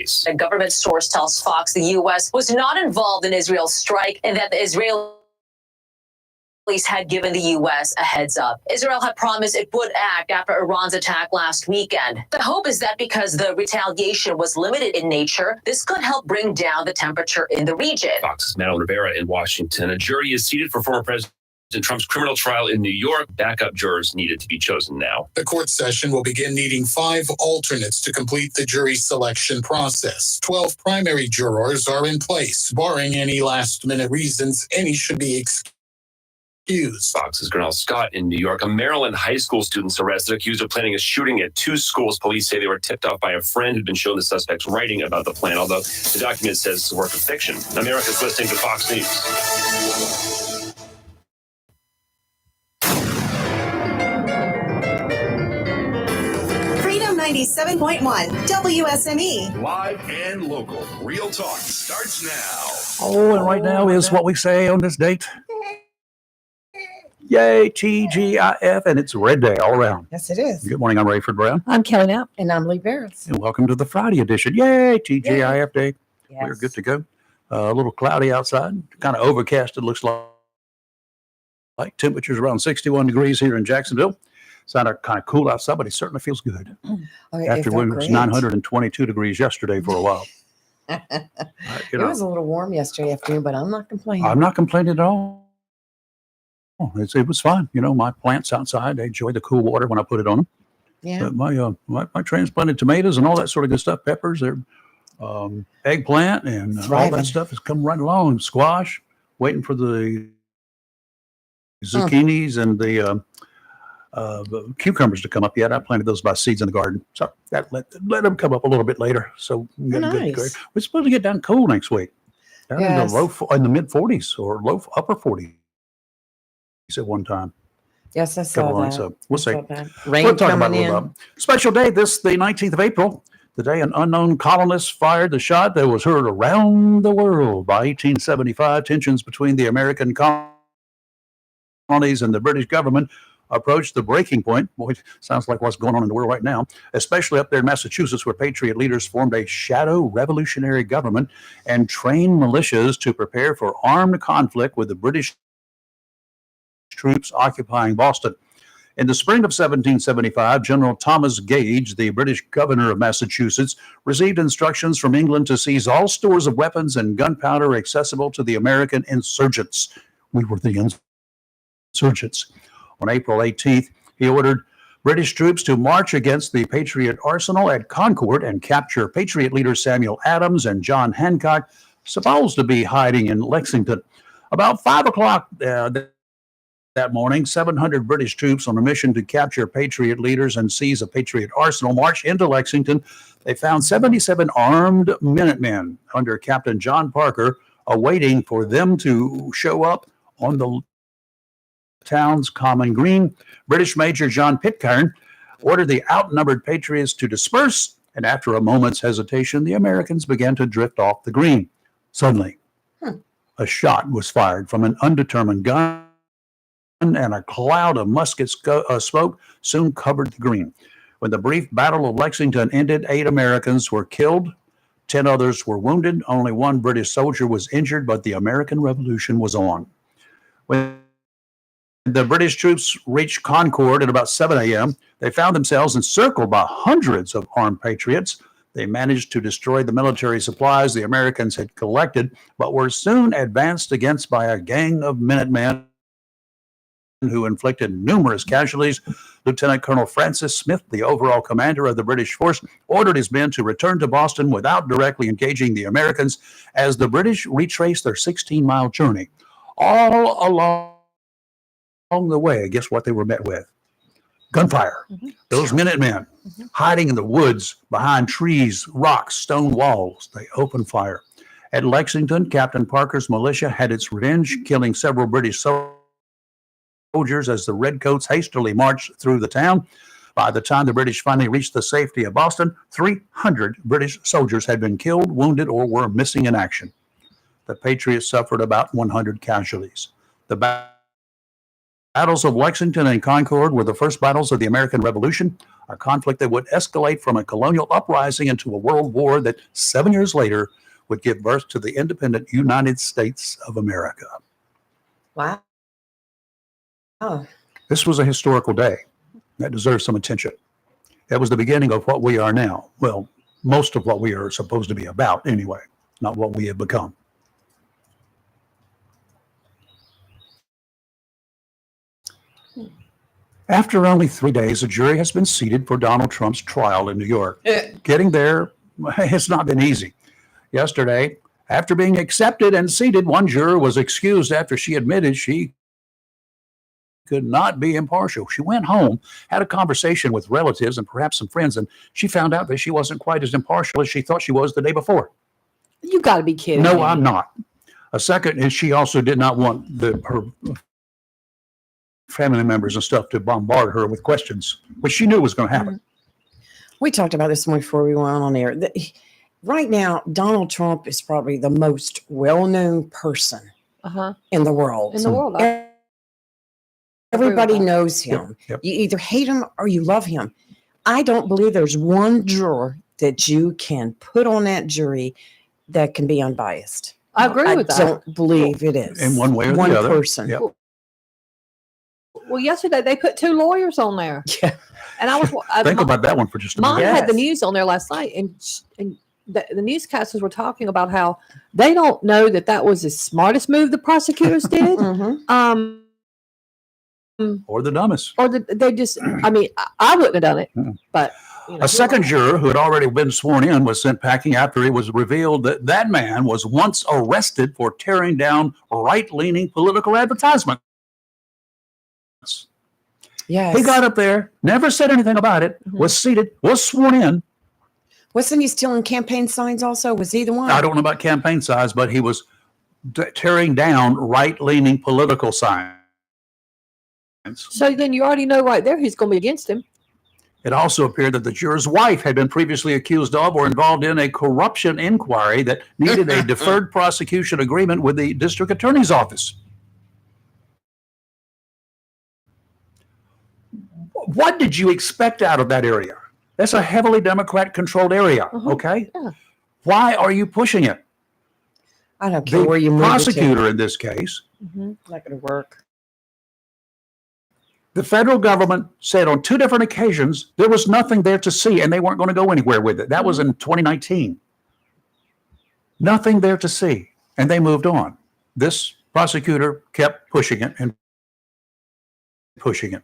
case. A government source tells Fox the U.S. was not involved in Israel's strike and that the Israelis had given the U.S. a heads up. Israel had promised it would act after Iran's attack last weekend. The hope is that because the retaliation was limited in nature, this could help bring down the temperature in the region. Fox's Madeline Rivera in Washington. A jury is seated for former President Trump's criminal trial in New York. Backup jurors needed to be chosen now. The court session will begin needing 5 alternates to complete the jury selection process. 12 primary jurors are in place. Barring any last-minute reasons, any should be excused. Fox's Grinnell Scott in New York. A Maryland high school student's arrested, accused of planning a shooting at 2 schools. Police say they were tipped off by a friend who'd been shown the suspect's writing about the plan, although the document says it's a work of fiction. America's listening to Fox News. Freedom 97.1 WSME. Live and local. Real talk starts now. Oh, and right now is what we say on this date. Yay, TGIF, and it's Red Day all around. Yes, it is. Good morning, I'm Rayford Brown. I'm Kelly Knapp. And I'm Lee Barris. And welcome to the Friday edition. Yay, TGIF Day. Yes. We're good to go. A little cloudy outside, kind of overcast, it looks like temperatures around 61 degrees here in Jacksonville. It's not kind of cool outside, but it certainly feels good. After it was 922 degrees yesterday for a while. It was a little warm yesterday afternoon, but I'm not complaining. I'm not complaining at all. It was fine. You know, my plants outside, they enjoy the cool water when I put it on them. Yeah. My transplanted tomatoes and all that sort of good stuff, peppers, they're eggplant and all that stuff has come right along. Squash, waiting for the zucchinis and the cucumbers to come up yet. I planted those by seeds in the garden. So that let them come up a little bit later. So we're supposed to get down cold next week. Down in the mid 40s or upper 40s at one time. Yes, I saw that. So we'll see. Rain we'll talk coming about in. Special day, the 19th of April, the day an unknown colonist fired the shot that was heard around the world. By 1875, tensions between the American colonies and the British government approached the breaking point. Boy, it sounds like what's going on in the world right now, especially up there in Massachusetts, where Patriot leaders formed a shadow revolutionary government and trained militias to prepare for armed conflict with the British troops occupying Boston. In the spring of 1775, General Thomas Gage, the British governor of Massachusetts, received instructions from England to seize all stores of weapons and gunpowder accessible to the American insurgents. We were the insurgents. On April 18th, he ordered British troops to march against the Patriot arsenal at Concord and capture Patriot leaders Samuel Adams and John Hancock, supposed to be hiding in Lexington. About 5 o'clock that morning, 700 British troops on a mission to capture Patriot leaders and seize a Patriot arsenal marched into Lexington. They found 77 armed Minutemen under Captain John Parker, awaiting for them to show up on the town's common green. British Major John Pitcairn ordered the outnumbered Patriots to disperse, and after a moment's hesitation, the Americans began to drift off the green. Suddenly, a shot was fired from an undetermined gun, and a cloud of musket smoke soon covered the green. When the brief Battle of Lexington ended, 8 Americans were killed, 10 others were wounded. Only 1 British soldier was injured, but the American Revolution was on. When the British troops reached Concord at about 7 a.m., they found themselves encircled by hundreds of armed patriots. They managed to destroy the military supplies the Americans had collected, but were soon advanced against by a gang of Minutemen who inflicted numerous casualties. Lieutenant Colonel Francis Smith, the overall commander of the British force, ordered his men to return to Boston without directly engaging the Americans as the British retraced their 16-mile journey. All along the way, guess what they were met with? Gunfire. Those Minutemen hiding in the woods behind trees, rocks, stone walls, they opened fire. At Lexington, Captain Parker's militia had its revenge, killing several British soldiers as the Redcoats hastily marched through the town. By the time the British finally reached the safety of Boston, 300 British soldiers had been killed, wounded, or were missing in action. The Patriots suffered about 100 casualties. The battles of Lexington and Concord were the first battles of the American Revolution. a conflict that would escalate from a colonial uprising into a world war that 7 years later would give birth to the independent United States of America. Wow. Oh, This was a historical day that deserves some attention. That was the beginning of what we are now. Well, most of what we are supposed to be about anyway, not what we have become. After only 3 days, a jury has been seated for Donald Trump's trial in New York. Getting there has not been easy. Yesterday, after being accepted and seated, one juror was excused after she admitted she could not be impartial. She went home, had a conversation with relatives and perhaps some friends, and she found out that she wasn't quite as impartial as she thought she was the day before. You got to be kidding No, me. I'm not. A second, and she also did not want her family members and stuff to bombard her with questions, which she knew was going to happen. we talked about this one before we went on air. Right now, Donald Trump is probably the most well-known person Uh-huh. in the world. In the world. Everybody knows him. Yep. You either hate him or you love him. I don't believe there's one juror that you can put on that jury that can be unbiased. I agree with I that. don't believe it is. In one way or one the other. person. Yep. Well, yesterday they put 2 lawyers on there. Yeah. And I was Think about that one for just a Mom minute. had the Yes. news on there last night, and the newscasters were talking about how they don't know that was the smartest move the prosecutors did. Mhm. Or the dumbest. Or they just, I mean, I wouldn't have done it, but you know, A second juror who had already been sworn in was sent packing after it was revealed that that man was once arrested for tearing down right-leaning political advertisements. Yes. He got up there, never said anything about it, was seated, was sworn in. Wasn't he stealing campaign signs also? Was he the one? I don't know about campaign size, but he was tearing down right-leaning political signs. so then you already know right there who's going to be against him. It also appeared that the juror's wife had been previously accused of or involved in a corruption inquiry that needed a deferred prosecution agreement with the district attorney's office. What did you expect out of that area? That's a heavily Democrat-controlled area, okay? Yeah. Why are you pushing it? I don't care The where you move it to. prosecutor in this case, Not going to work. the federal government said on 2 different occasions there was nothing there to see and they weren't going to go anywhere with it. That was in 2019. Nothing there to see. And they moved on. This prosecutor kept pushing it and pushing it.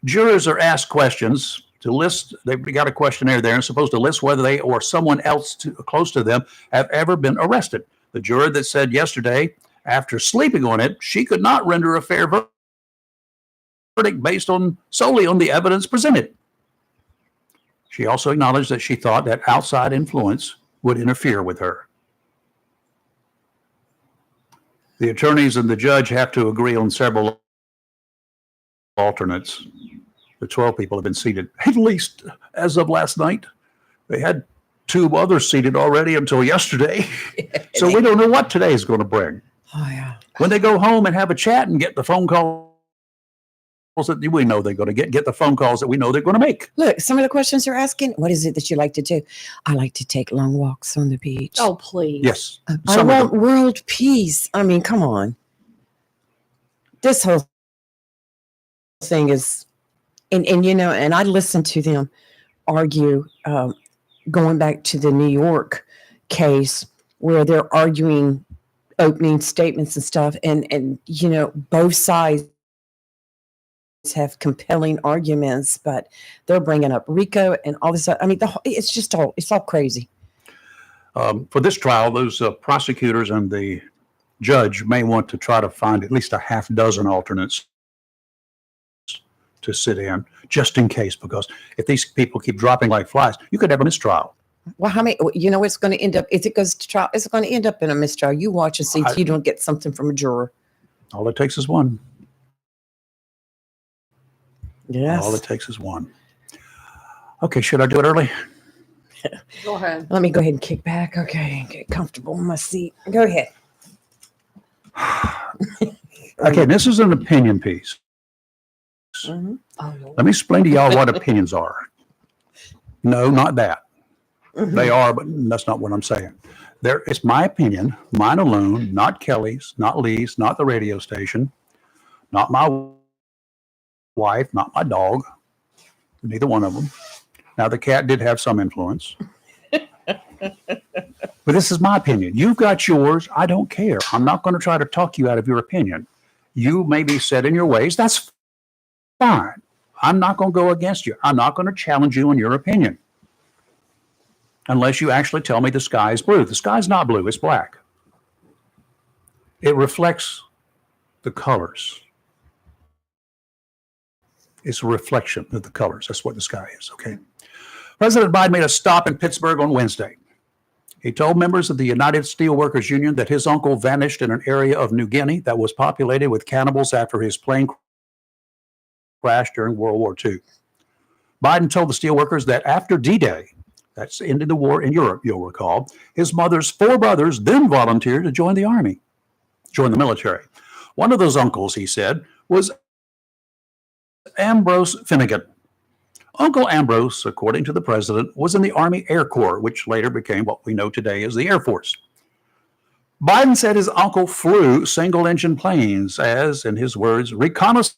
Jurors are asked questions to list, they've got a questionnaire there and supposed to list whether they or someone else close to them have ever been arrested. The juror that said yesterday, after sleeping on it, she could not render a fair verdict based solely on the evidence presented. She also acknowledged that she thought that outside influence would interfere with her. The attorneys and the judge have to agree on several alternates. The 12 people have been seated, at least as of last night. They had 2 others seated already until yesterday. So we don't know what today is going to bring. Oh, yeah. When they go home and have a chat and get the phone calls that we know they're going to get the phone calls that we know they're going to make. Look, some of the questions they're asking, what is it that you like to do? I like to take long walks on the beach. Oh, please. Yes. I Some of want them. world peace. I mean, come on. This whole thing is, and you know, and I listened to them argue, going back to the New York case where they're arguing opening statements and stuff, and you know, both sides have compelling arguments, but they're bringing up RICO and all this. I mean, it's all crazy. For this trial, those prosecutors and the judge may want to try to find at least a half dozen alternates to sit in, just in case, because if these people keep dropping like flies, you could have a mistrial. Well, how many? You know, it's going to end up. If it goes to trial, it's going to end up in a mistrial. You watch and see if you don't get something from a juror. All it takes is one. Yes. All it takes is one. Okay, should I do it early? Go ahead. Let me go ahead and kick back. Okay, get comfortable in my seat. Go ahead. Okay, this is an opinion piece. Mhm. Oh, Lord. Let me explain to y'all what opinions are. No, not that. Mhm. They are, but that's not what I'm saying. It's my opinion, mine alone, not Kelly's, not Lee's, not the radio station, not my wife, not my dog, neither one of them. Now, the cat did have some influence. But this is my opinion. You've got yours. I don't care. I'm not going to try to talk you out of your opinion. You may be set in your ways. That's fine. I'm not going to go against you. I'm not going to challenge you in your opinion. Unless you actually tell me the sky is blue. The sky's not blue. It's black. It reflects the colors. It's a reflection of the colors. That's what the sky is, okay? President Biden made a stop in Pittsburgh on Wednesday. He told members of the United Steelworkers Union that his uncle vanished in an area of New Guinea that was populated with cannibals after his plane crashed during World War II. Biden told the steelworkers that after D-Day, that's ended the war in Europe, you'll recall, his mother's 4 brothers then volunteered to join the military. One of those uncles, he said, was Ambrose Finnegan. Uncle Ambrose, according to the president, was in the Army Air Corps, which later became what we know today as the Air Force. Biden said his uncle flew single-engine planes as, in his words, reconnaissance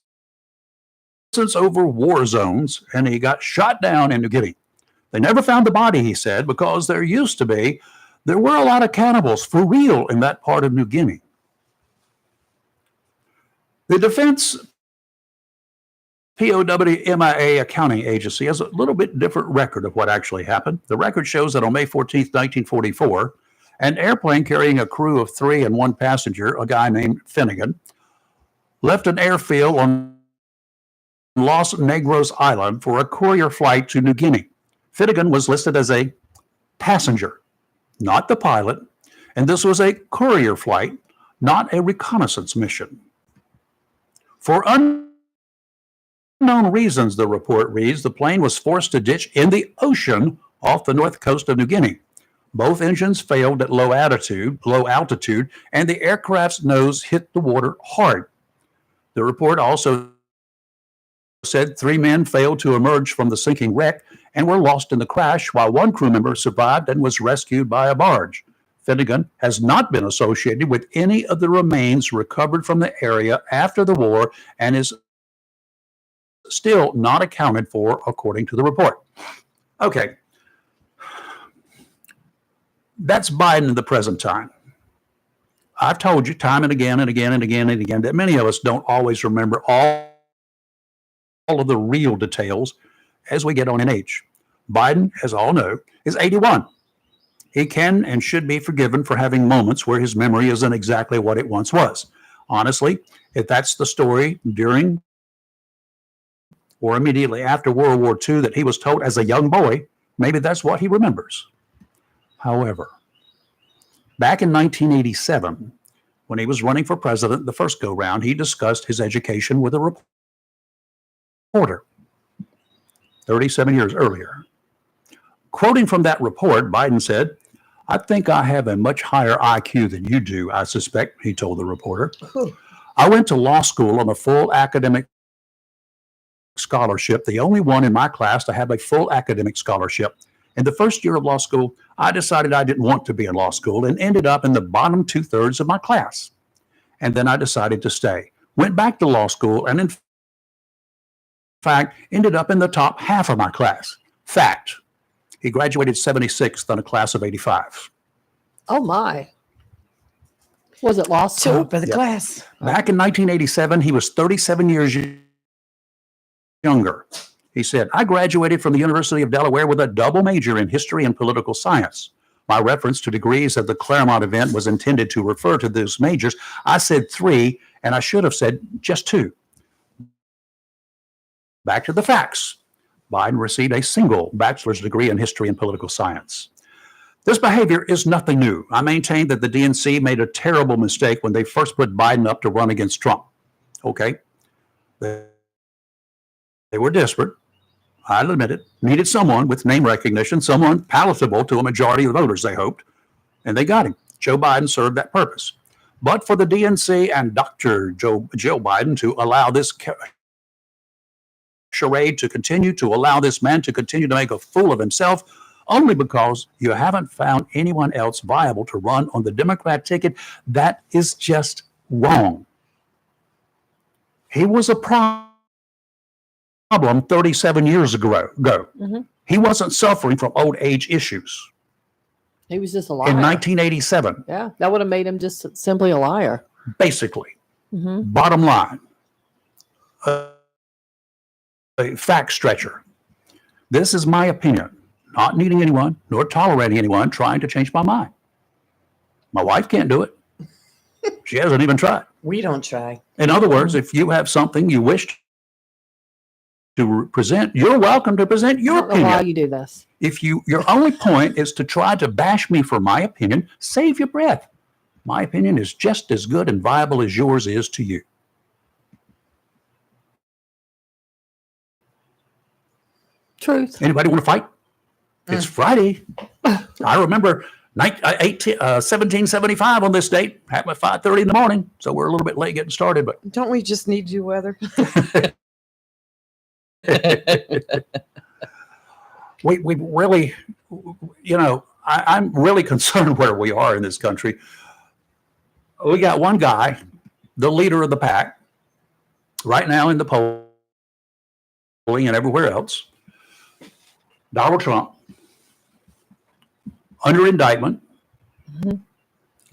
over war zones, and he got shot down in New Guinea. They never found the body, he said, because there were a lot of cannibals for real in that part of New Guinea. The Defense POW/MIA accounting agency has a little bit different record of what actually happened. The record shows that on May 14th, 1944, an airplane carrying a crew of 3 and 1 passenger, a guy named Finnegan, left an airfield on Los Negros Island for a courier flight to New Guinea. Finnegan was listed as a passenger, not the pilot, and this was a courier flight, not a reconnaissance mission. For unknown reasons, the report reads, the plane was forced to ditch in the ocean off the north coast of New Guinea. Both engines failed at low altitude, and the aircraft's nose hit the water hard. The report also said 3 men failed to emerge from the sinking wreck and were lost in the crash, while 1 crew member survived and was rescued by a barge. Finnegan has not been associated with any of the remains recovered from the area after the war and is still not accounted for, according to the report. Okay. That's Biden in the present time. I've told you time and again and again and again and again that many of us don't always remember all of the real details as we get on in age. Biden, as all know, is 81. He can and should be forgiven for having moments where his memory isn't exactly what it once was. Honestly, if that's the story during or immediately after World War II that he was told as a young boy, maybe that's what he remembers. However, back in 1987, when he was running for president the first go-round, he discussed his education with a reporter 37 years earlier. Quoting from that report, Biden said, "I think I have a much higher IQ than you do, I suspect," he told the reporter. "I went to law school on a full academic scholarship, the only one in my class to have a full academic scholarship. In the first year of law school, I decided I didn't want to be in law school and ended up in the bottom 2/3 of my class. And then I decided to stay. Went back to law school and in fact ended up in the top half of my class. Fact." He graduated 76th on a class of 85. Oh my. Was it law school? Top of the class. Back in 1987, he was 37 years younger. He said, "I graduated from the University of Delaware with a double major in history and political science. My reference to degrees at the Claremont event was intended to refer to those majors. I said 3, and I should have said just 2. Back to the facts. Biden received a single bachelor's degree in history and political science. This behavior is nothing new. I maintain that the DNC made a terrible mistake when they first put Biden up to run against Trump. Okay? They were desperate. I'll admit it. Needed someone with name recognition, someone palatable to a majority of the voters, they hoped. And they got him. Joe Biden served that purpose. But for the DNC and Dr. Joe Biden to allow this charade to continue to allow this man to continue to make a fool of himself only because you haven't found anyone else viable to run on the Democrat ticket. That is just wrong. He was a problem 37 years ago. Mhm. He wasn't suffering from old age issues. He was just a liar. In 1987, Yeah, that would have made him just simply a liar. basically, Hmm. bottom line, a fact stretcher. This is my opinion, not needing anyone nor tolerating anyone trying to change my mind. My wife can't do it. She hasn't even tried. We don't try. In other words, if you have something you wish to present, you're welcome to present I your don't know why opinion. you do this. If your only point is to try to bash me for my opinion, save your breath. My opinion is just as good and viable as yours is to you. Truth. Anybody want to fight? It's Friday. I remember 1775 on this date. Happened at 5:30 in the morning, so we're a little bit late getting started. But Don't we just need you, weather? we really, I'm really concerned where we are in this country. We got one guy, the leader of the pack, right now in the polling and everywhere else, Donald Trump, under indictment,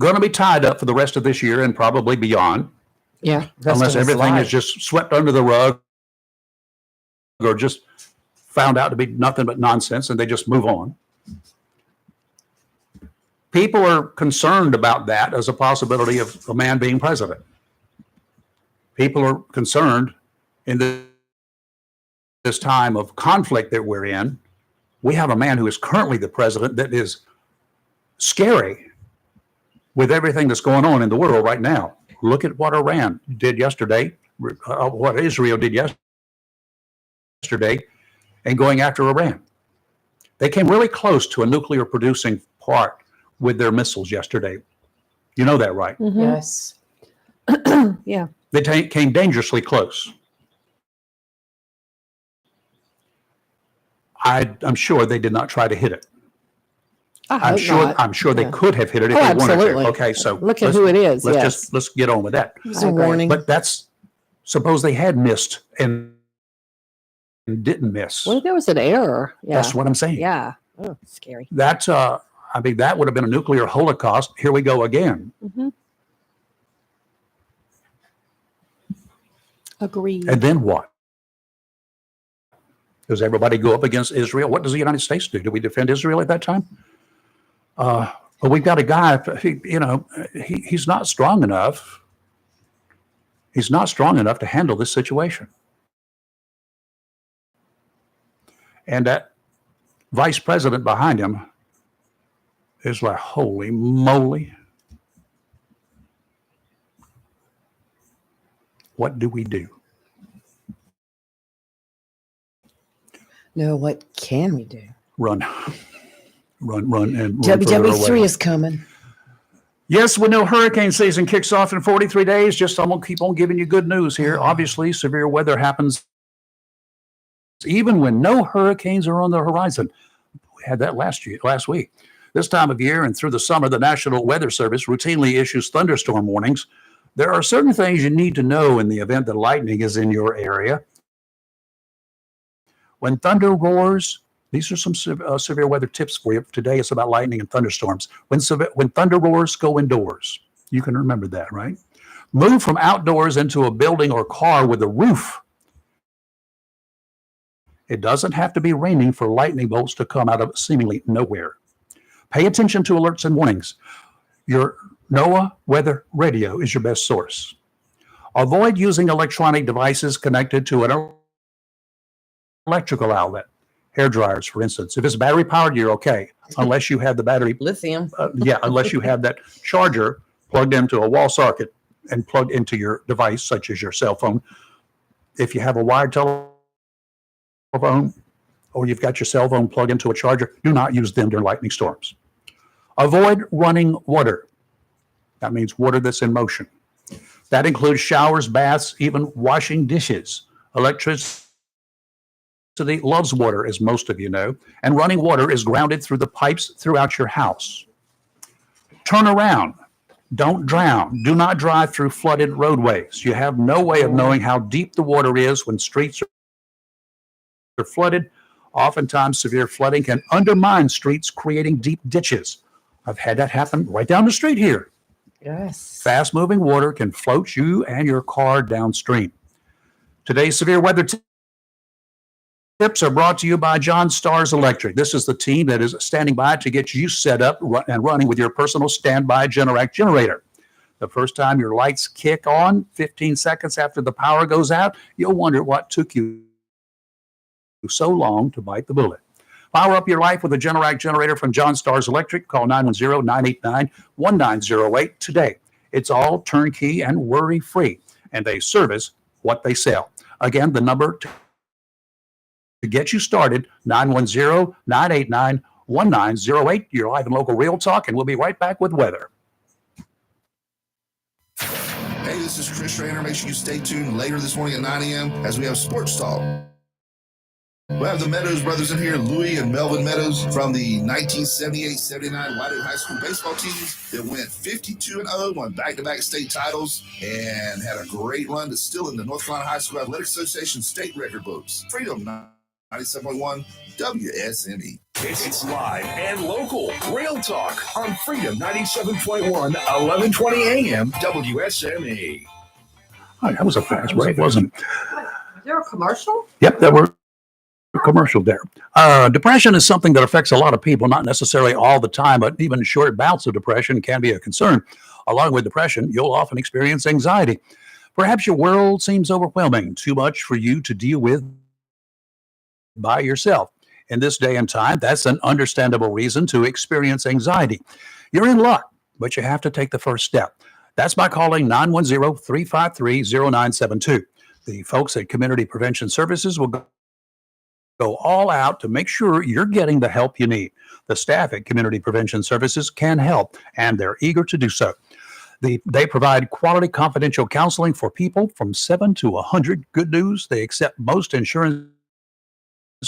going to be tied up for the rest of this year and probably beyond, Yeah. unless everything is just swept under the rug or just found out to be nothing but nonsense and they just move on. People are concerned about that as a possibility of a man being president. People are concerned in this time of conflict that we're in. We have a man who is currently the president that is scary with everything that's going on in the world right now. Look at what Iran did yesterday, what Israel did yesterday, and going after Iran. They came really close to a nuclear producing part with their missiles yesterday. You know that, right? Mhm. Yes. Yeah. They came dangerously close. I'm sure they did not try to hit it. I hope not. I'm sure they Yeah. could have hit it if Oh, they wanted absolutely. to. Okay, so Look at who it is. Yes. let's get on with that. It was a I agree. warning. But suppose they had missed and didn't miss. Well, there was an error. Yeah. That's what I'm saying. Yeah. Oh, scary. That that would have been a nuclear holocaust. Here we go again. Hmm. Agreed. And then what? Does everybody go up against Israel? What does the United States do? Do we defend Israel at that time? But we've got a guy, he's not strong enough. He's not strong enough to handle this situation. And that vice president behind him is like, holy moly. What do we do? No, what can we do? Run, and run further WW3 away. is coming. Yes, we know hurricane season kicks off in 43 days. Just I'm going to keep on giving you good news here. Obviously, severe weather happens even when no hurricanes are on the horizon. We had that last week. This time of year and through the summer, the National Weather Service routinely issues thunderstorm warnings. There are certain things you need to know in the event that lightning is in your area. When thunder roars, these are some severe weather tips for you. Today it's about lightning and thunderstorms. When thunder roars, go indoors. You can remember that, right? Move from outdoors into a building or car with a roof. It doesn't have to be raining for lightning bolts to come out of seemingly nowhere. Pay attention to alerts and warnings. Your NOAA weather radio is your best source. Avoid using electronic devices connected to an electrical outlet. Hair dryers, for instance. If it's battery powered, you're okay. Unless you have the battery, Lithium. unless you have that charger plugged into a wall socket and plugged into your device, such as your cell phone. If you have a wired telephone or you've got your cell phone plugged into a charger, do not use them during lightning storms. Avoid running water. That means water that's in motion. That includes showers, baths, even washing dishes. Electricity loves water, as most of you know, and running water is grounded through the pipes throughout your house. Turn around. Don't drown. Do not drive through flooded roadways. You have no way of knowing how deep the water is when streets are flooded. Oftentimes, severe flooding can undermine streets, creating deep ditches. I've had that happen right down the street here. Yes. Fast-moving water can float you and your car downstream. Today's severe weather tips are brought to you by John Stars Electric. This is the team that is standing by to get you set up and running with your personal standby Generac generator. The first time your lights kick on, 15 seconds after the power goes out, you'll wonder what took you so long to bite the bullet. Power up your life with a Generac generator from John Stars Electric. Call 910-989-1908 today. It's all turnkey and worry-free, and they service what they sell. Again, the number to get you started, 910-989-1908. You're live in local Real Talk, and we'll be right back with weather. Hey, this is Chris Rainer. Make sure you stay tuned later this morning at 9 a.m. as we have Sports Talk. We have the Meadows brothers in here, Louis and Melvin Meadows, from the 1978-79 Whitewood High School baseball teams that went 52-0, won back-to-back state titles, and had a great run that's still in the North Carolina High School Athletic Association state record books. Freedom 97.1 WSME. It's live and local. Real Talk on Freedom 97.1, 1120 AM WSME. Oh, that was a fast break, wasn't it? Is there a commercial? Yep, that were commercial there. Depression is something that affects a lot of people, not necessarily all the time, but even short bouts of depression can be a concern. Along with depression, you'll often experience anxiety. Perhaps your world seems overwhelming, too much for you to deal with by yourself. In this day and time, that's an understandable reason to experience anxiety. You're in luck, but you have to take the first step. That's by calling 910-353-0972. The folks at Community Prevention Services will go all out to make sure you're getting the help you need. The staff at Community Prevention Services can help, and they're eager to do so. They provide quality confidential counseling for people from 7 to 100. Good news, they accept most insurance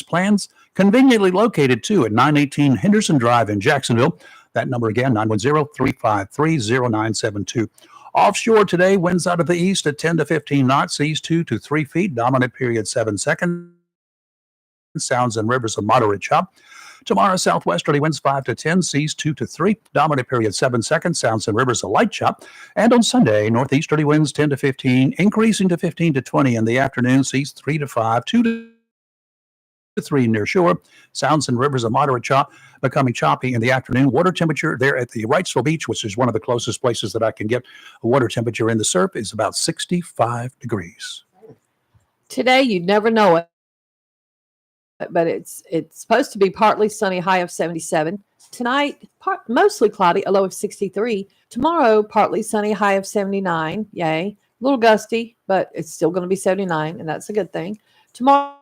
plans, conveniently located too at 918 Henderson Drive in Jacksonville. That number again, 910-353-0972. Offshore today, winds out of the east at 10 to 15 knots, seas 2 to 3 feet, dominant period 7 seconds. Sounds and rivers of moderate chop. Tomorrow, southwesterly winds 5 to 10, seas 2 to 3, dominant period 7 seconds, sounds and rivers of light chop. And on Sunday, northeasterly winds 10 to 15, increasing to 15 to 20 in the afternoon, seas 3 to 5, 2 to 3 near shore, sounds and rivers of moderate chop, becoming choppy in the afternoon. Water temperature there at the Wrightsville Beach, which is one of the closest places that I can get a water temperature in the surf, is about 65 degrees. Today, you'd never know it, but it's supposed to be partly sunny, high of 77. Tonight, mostly cloudy, a low of 63. Tomorrow, partly sunny, high of 79. Yay. A little gusty, but it's still going to be 79, and that's a good thing. Tomorrow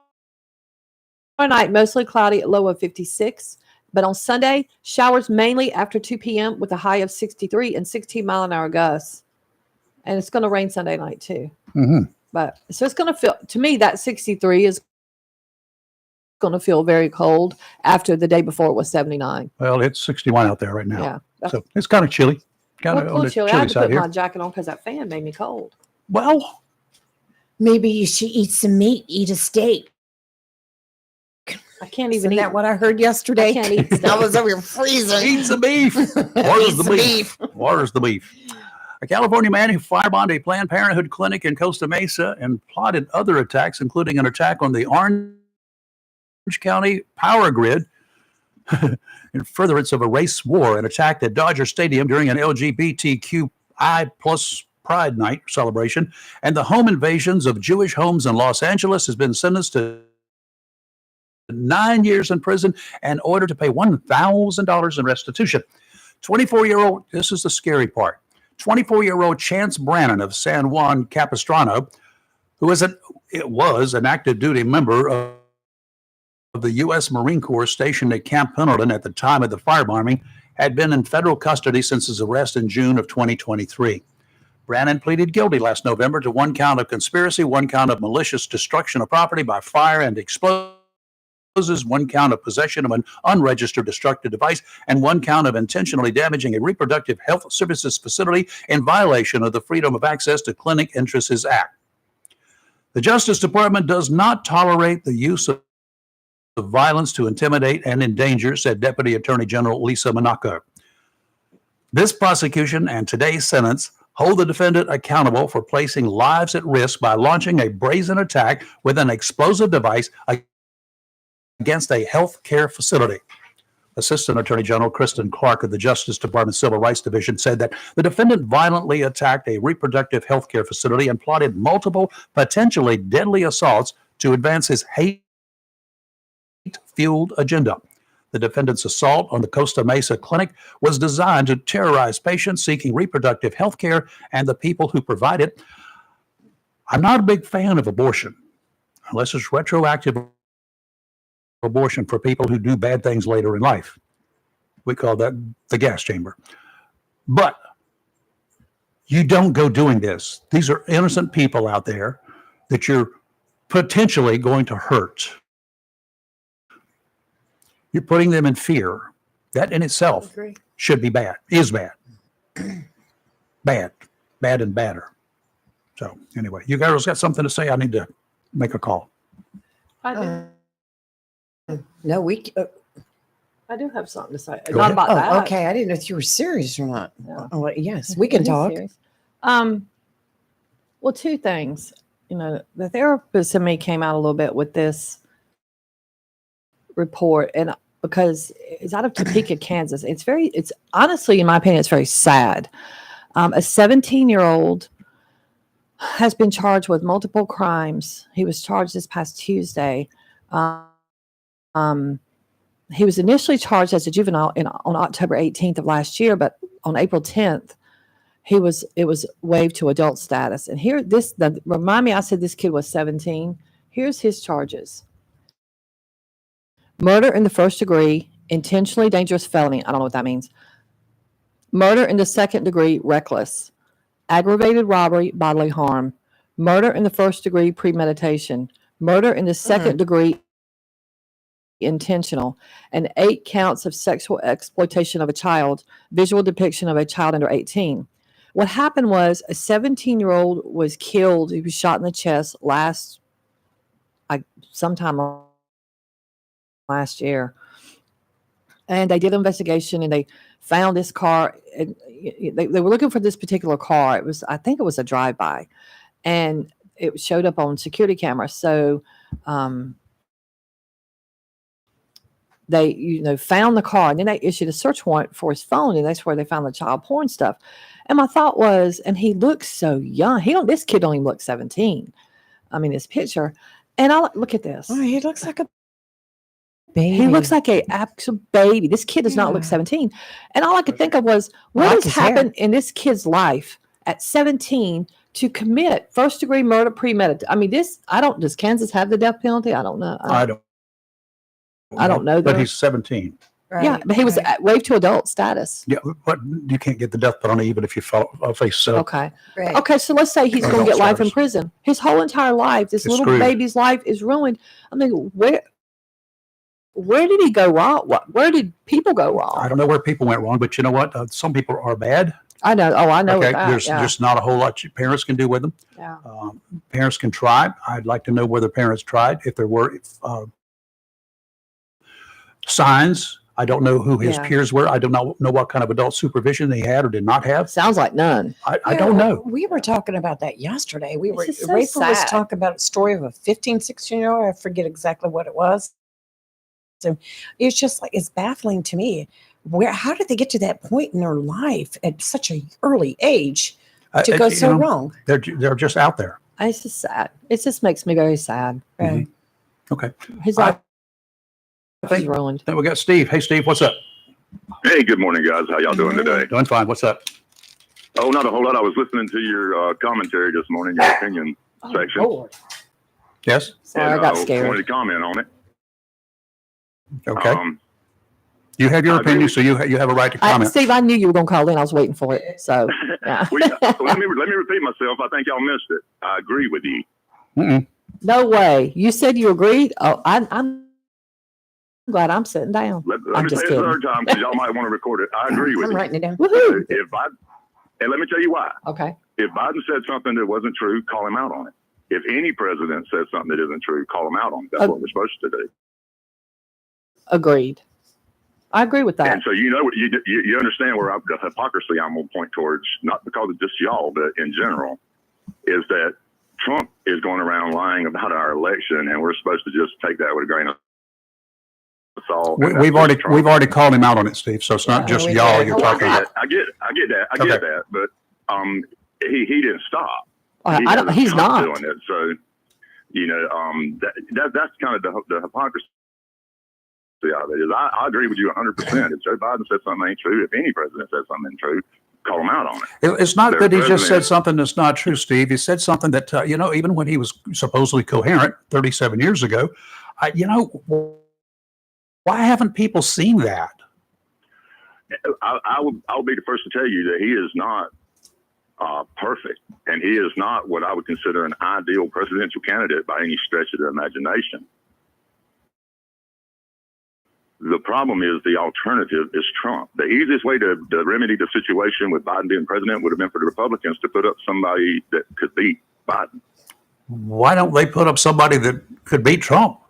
night, mostly cloudy, a low of 56. But on Sunday, showers mainly after 2 p.m. with a high of 63 and 16-mile-an-hour gusts. And it's going to rain Sunday night, too. Mm-hmm. But so it's going to feel, to me, that 63 is going to feel very cold after the day before it was 79. Well, it's 61 out there right now. Yeah. So it's kind of chilly. Kind of on the chilly. I chilly had to side put here. my jacket on because that fan made me cold. Well, maybe you should eat some meat, eat a steak. I can't even Isn't eat. that what I heard yesterday? I can't eat steak. I was over here freezing. eat some beef. Where's the beef? Where's the beef? A California man who firebombed a Planned Parenthood clinic in Costa Mesa and plotted other attacks, including an attack on the Orange County power grid in furtherance of a race war, an attack at Dodger Stadium during an LGBTQI plus Pride Night celebration, and the home invasions of Jewish homes in Los Angeles has been sentenced to 9 years in prison and ordered to pay $1,000 in restitution. 24-year-old, this is the scary part, 24-year-old Chance Brannon of San Juan Capistrano, who was an active duty member of the U.S. Marine Corps stationed at Camp Pendleton at the time of the firebombing, had been in federal custody since his arrest in June of 2023. Brannon pleaded guilty last November to 1 count of conspiracy, 1 count of malicious destruction of property by fire and explosive one count of possession of an unregistered destructive device, and one count of intentionally damaging a reproductive health services facility in violation of the Freedom of Access to Clinic Entrances Act. The Justice Department does not tolerate the use of violence to intimidate and endanger, said Deputy Attorney General Lisa Monaco. This prosecution and today's sentence hold the defendant accountable for placing lives at risk by launching a brazen attack with an explosive device against a health care facility. Assistant Attorney General Kristen Clark of the Justice Department Civil Rights Division said that the defendant violently attacked a reproductive health care facility and plotted multiple potentially deadly assaults to advance his hate-fueled agenda. The defendant's assault on the Costa Mesa Clinic was designed to terrorize patients seeking reproductive health care and the people who provide it. I'm not a big fan of abortion, unless it's retroactive abortion for people who do bad things later in life. We call that the gas chamber. But you don't go doing this. These are innocent people out there that you're potentially going to hurt. You're putting them in fear. That in itself should be bad, is bad. Bad and badder. So anyway, you girls got something to say? I need to make a call. I do. No, I do have something to say. Go Not ahead. about that. okay. I didn't know if you were serious or not. No. Oh, well, yes, we can It is talk. serious. Well, two things. You know, the therapist in me came out a little bit with this report, and because it's out of Topeka, Kansas. It's honestly, in my opinion, it's very sad. A 17-year-old has been charged with multiple crimes. He was charged this past Tuesday. He was initially charged as a juvenile on October 18th of last year, but on April 10th, it was waived to adult status. And here, remind me, I said this kid was 17. Here's his charges: murder in the first degree, intentionally dangerous felony. I don't know what that means. Murder in the second degree, reckless. Aggravated robbery, bodily harm. Murder in the first degree, premeditation. Murder in the second degree, intentional, and 8 counts of sexual exploitation of a child, visual depiction of a child under 18. What happened was a 17-year-old was killed. He was shot in the chest sometime last year. And they did an investigation and they found this car. And they were looking for this particular car. I think it was a drive-by, and it showed up on security camera. So, they, found the car, and then they issued a search warrant for his phone, and that's where they found the child porn stuff. And my thought was, and he looks so young. This kid don't even look 17. I mean, this picture. And I look at this. Oh, he looks like a baby. He looks like an absolute baby. This kid does not look 17. And all I could think of was, what like has his hair. happened in this kid's life at 17 to commit first degree murder premeditated? I mean, does Kansas have the death penalty? I don't know. I don't know. But he's 17. Right, Yeah, but he was waived to adult status. Yeah, but you can't get the death penalty even if you face Okay. right. Okay, so let's say he's Or going to get adult life in status. prison. His whole entire life, this It's little screwed. baby's life is ruined. I mean, where did he go wrong? Where did people go I wrong? don't know where people went wrong, but you know what? Some people are bad. I know. Oh, I know. Okay, that. there's Yeah. just not a whole lot parents can do with them. Yeah. Parents can try. I'd like to know whether parents tried, if there were signs. I don't know who his Yeah. peers were. I don't know what kind of adult supervision he had or did not have. Sounds like none. I don't know. We were talking about that yesterday. It's just so Rachel was sad. talking about a story of a 15, 16-year-old. I forget exactly what it was. So it's just like, it's baffling to me. How did they get to that point in their life at such an early age to go so wrong? They're just out there. It's just sad. It just makes me very sad. Right. Okay. His I life is ruined. Then we got Steve. Hey, Steve, what's up? Hey, good morning, guys. How y'all doing today? Doing fine. What's up? Oh, not a whole lot. I was listening to your commentary this morning, your opinion section. Lord. Yes. Sorry, and I got wanted scared. to comment on it. Okay. You have your I opinion, agree. so you have a right to comment. Steve, I knew you were going to call in. I was waiting for it. So, yeah. Well, let me repeat myself. I think y'all missed it. I agree with you. Mm-mm. No way. You said you agreed? Oh, I'm glad I'm sitting down. Let I'm me just say it a kidding. third time because y'all might want to record it. I agree with I'm you. writing it down. Woohoo! And let me tell you why. Okay. If Biden said something that wasn't true, call him out on it. If any president says something that isn't true, call him out on it. That's what we're supposed to do. Agreed. I agree with that. And so you know you understand where the hypocrisy I'm going to point towards, not because of just y'all, but in general, is that Trump is going around lying about our election, and we're supposed to just take that with a grain of salt. We've already called him out on it, Steve. So it's not just we y'all did. you're talking about. I get that, but he didn't stop. He's not doing it. So that's kind of the hypocrisy of it. Is I agree with you 100%. If Joe Biden said something ain't true, if any president said something ain't true, call him out on it. It's not Their that he just said president- something that's not true, Steve. He said something that, even when he was supposedly coherent 37 years ago, why haven't people seen that? I'll be the first to tell you that he is not perfect, and he is not what I would consider an ideal presidential candidate by any stretch of the imagination. The problem is the alternative is Trump. The easiest way to remedy the situation with Biden being president would have been for the Republicans to put up somebody that could beat Biden. Why don't they put up somebody that could beat Trump?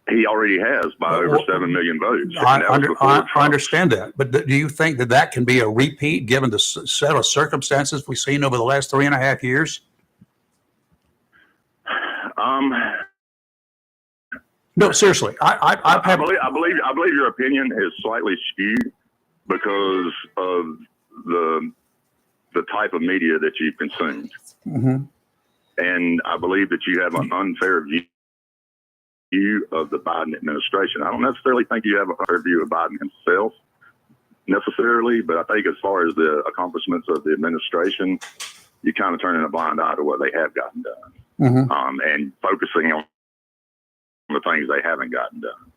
He already has by over 7 million votes. I understand that. But do you think that can be a repeat given the set of circumstances we've seen over the last 3.5 years? No, seriously. I believe your opinion is slightly skewed because of the type of media that you've consumed. Mm-hmm. And I believe that you have an unfair view of the Biden administration. I don't necessarily think you have a fair view of Biden himself necessarily, but I think as far as the accomplishments of the administration, you're kind of turning a blind eye to what they have gotten done, and focusing on the things they haven't gotten done.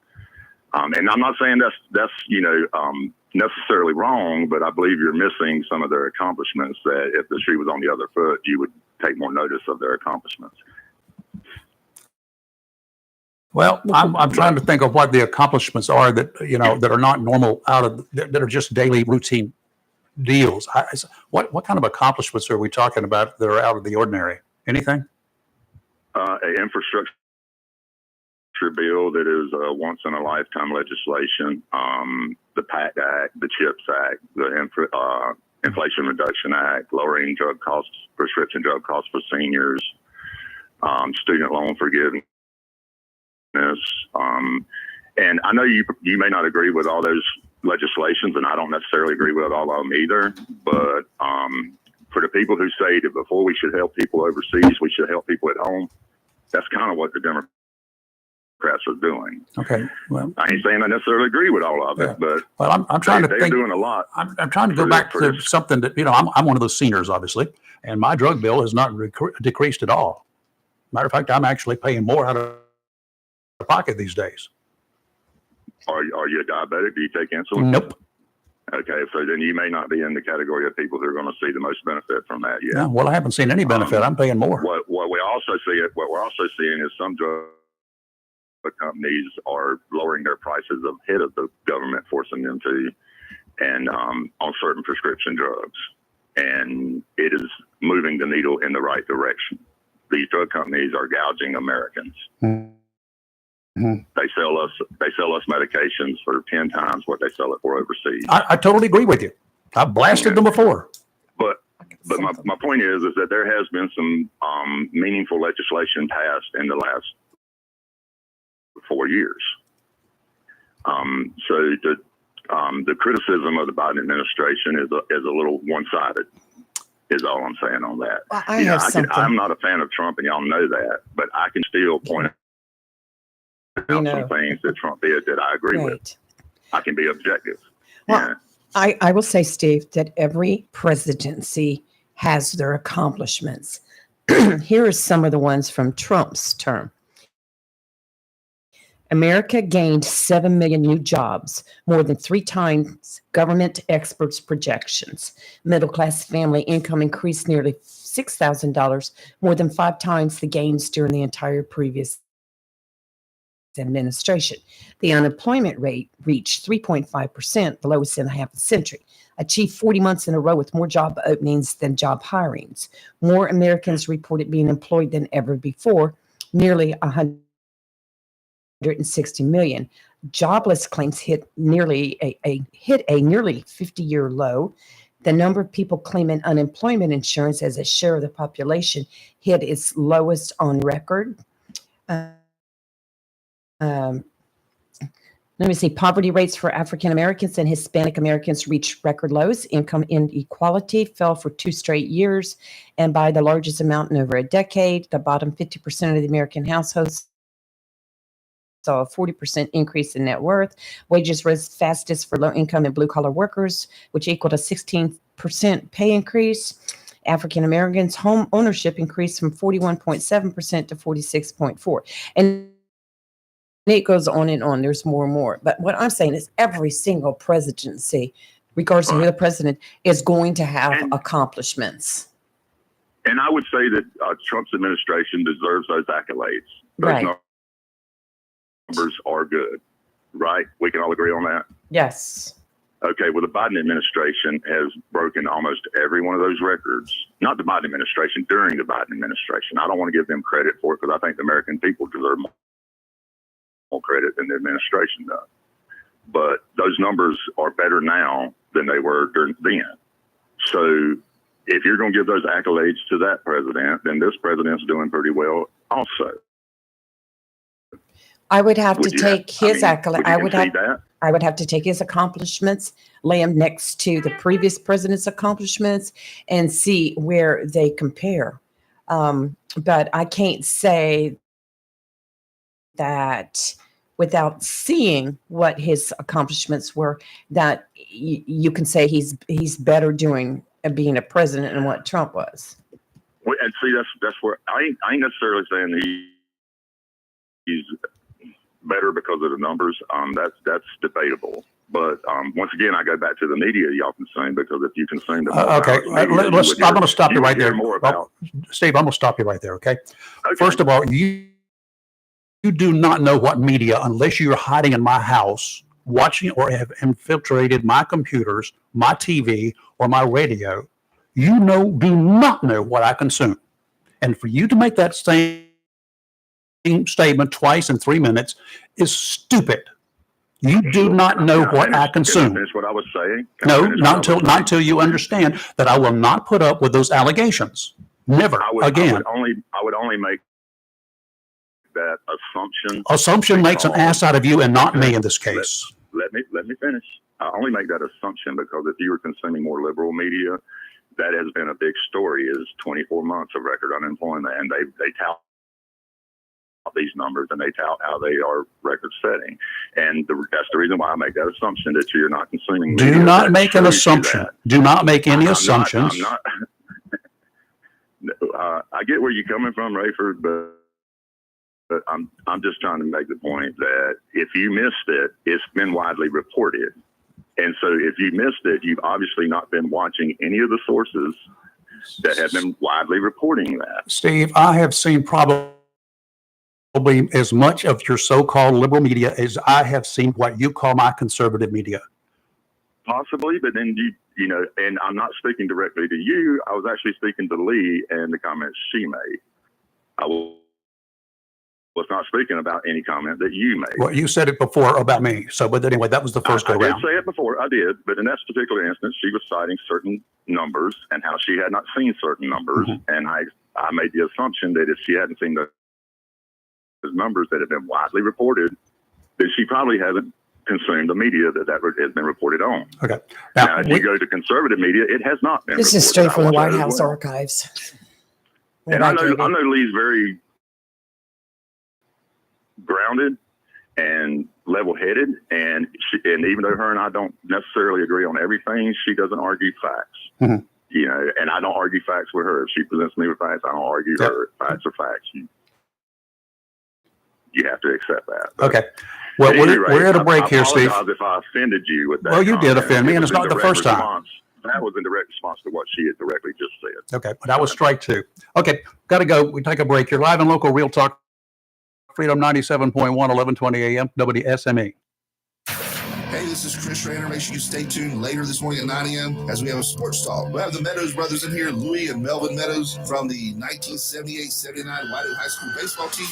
And I'm not saying that's necessarily wrong, but I believe you're missing some of their accomplishments that if the shoe was on the other foot, you would take more notice of their accomplishments. Well, I'm trying to think of what the accomplishments are that, that are not normal that are just daily routine deals. What kind of accomplishments are we talking about that are out of the ordinary? Anything? An infrastructure bill that is a once in a lifetime legislation. The PACT Act, the CHIPS Act, the Inflation Reduction Act, lowering drug costs, prescription drug costs for seniors, student loan forgiveness. And I know you may not agree with all those legislations, and I don't necessarily agree with all of them either. But for the people who say that before we should help people overseas, we should help people at home, that's kind of what the Democrats are doing. Okay. Well, I ain't saying I necessarily agree with all of it, but I'm trying to they're think. doing a lot. I'm trying to go back to something that, I'm one of those seniors, obviously, and my drug bill has not decreased at all. Matter of fact, I'm actually paying more out of pocket these days. Are you a diabetic? Do you take insulin? Nope. Okay, so then you may not be in the category of people who are going to see the most benefit from that yet. Yeah, well, I haven't seen any benefit. I'm paying more. What we're also seeing is some drug companies are lowering their prices ahead of the government forcing them to, and on certain prescription drugs, and it is moving the needle in the right direction. These drug companies are gouging Americans. Mm-hmm. They sell us medications for 10 times what they sell it for overseas. I totally agree with you. I've blasted them before. But my point is that there has been some meaningful legislation passed in the last 4 years. So the criticism of the Biden administration is a little one-sided. Is all I'm saying on that. Well, I'm not a fan of Trump, and y'all know that, but I can still point out some things that Trump did that I agree with. I can be objective. Well, I will say, Steve, that every presidency has their accomplishments. Here are some of the ones from Trump's term. America gained 7 million new jobs, more than 3 times government experts' projections. Middle-class family income increased nearly $6,000, more than 5 times the gains during the entire previous administration. The unemployment rate reached 3.5%, the lowest in half a century. Achieved 40 months in a row with more job openings than job hirings. More Americans reported being employed than ever before, nearly 160 million. Jobless claims hit nearly a 50-year low. The number of people claiming unemployment insurance as a share of the population hit its lowest on record. Let me see. Poverty rates for African Americans and Hispanic Americans reached record lows. Income inequality fell for 2 straight years and by the largest amount in over a decade. The bottom 50% of the American households saw a 40% increase in net worth. Wages rose fastest for low-income and blue-collar workers, which equaled a 16% pay increase. African Americans' home ownership increased from 41.7% to 46.4%. And it goes on and on. There's more and more. But what I'm saying is every single presidency, regardless of who the president, is going to have accomplishments. And I would say that Trump's administration deserves those accolades. Those numbers are good, right? We can all agree on that? Yes. Okay, well, the Biden administration has broken almost every one of those records. Not the Biden administration, during the Biden administration. I don't want to give them credit for it because I think the American people deserve more credit than the administration does. But those numbers are better now than they were during then. So if you're going to give those accolades to that president, then this president's doing pretty well also. I would have to take his accolades. I would have to take his accomplishments, lay them next to the previous president's accomplishments, and see where they compare. But I can't say that without seeing what his accomplishments were, that you can say he's better doing being a president than what Trump was. Well, and see, that's where I ain't necessarily saying he's better because of the numbers. That's debatable. But once again, I go back to the media y'all consume, because if you consume the okay, I'm going to stop you right there. Steve, I'm going to stop you right there. Okay. First of all, you do not know what media, unless you're hiding in my house, watching or have infiltrated my computers, my TV, or my radio. You do not know what I consume. And for you to make that same statement twice in 3 minutes is stupid. You do not know what I consume. Finish what I was saying? No, not until you understand that I will not put up with those allegations. Never again. I would only make that assumption. Assumption makes an ass out of you and not me in this case. Let me finish. I only make that assumption because if you were consuming more liberal media, that has been a big story, is 24 months of record unemployment, and they tout these numbers and they tout how they are record setting, and that's the reason why I make that assumption that you're not consuming media. Do not make an assumption. Do not make any assumptions. I get where you're coming from, Rayford, but I'm just trying to make the point that if you missed it, it's been widely reported. And so if you missed it, you've obviously not been watching any of the sources that have been widely reporting that. Steve, I have seen probably as much of your so-called liberal media as I have seen what you call my conservative media. Possibly, but then you know, and I'm not speaking directly to you. I was actually speaking to Lee and the comments she made. I was not speaking about any comment that you made. Well, you said it before about me. So, but anyway, that was the first go round. I did say it before. I did. But in that particular instance, she was citing certain numbers and how she had not seen certain numbers. Mm-hmm. And I made the assumption that if she hadn't seen those numbers that have been widely reported, then she probably hasn't consumed the media that has been reported on. Okay. Now if you go to conservative media, it has not been. This is straight from the White House archives. And I know Lee's very grounded and level-headed, and even though her and I don't necessarily agree on everything, she doesn't argue facts. Mm-hmm. You know, and I don't argue facts with her. If she presents me with facts, I don't argue her. Facts are facts. You have to accept that. But okay. Well, we're at a break here, Steve. I apologize if I offended you with that. Well, you did offend me, and it's not the first time. That was in direct response to what she had directly just said. Okay, but that was strike two. Okay, got to go. We take a break. You're live and local, Real Talk, Freedom 97.1, 1120 AM, WSME. Hey, this is Chris Rainer. Make sure you stay tuned later this morning at 9 a.m. as we have a sports talk. We'll have the Meadows brothers in here, Louis and Melvin Meadows from the 1978-79 Whiteoak High School baseball team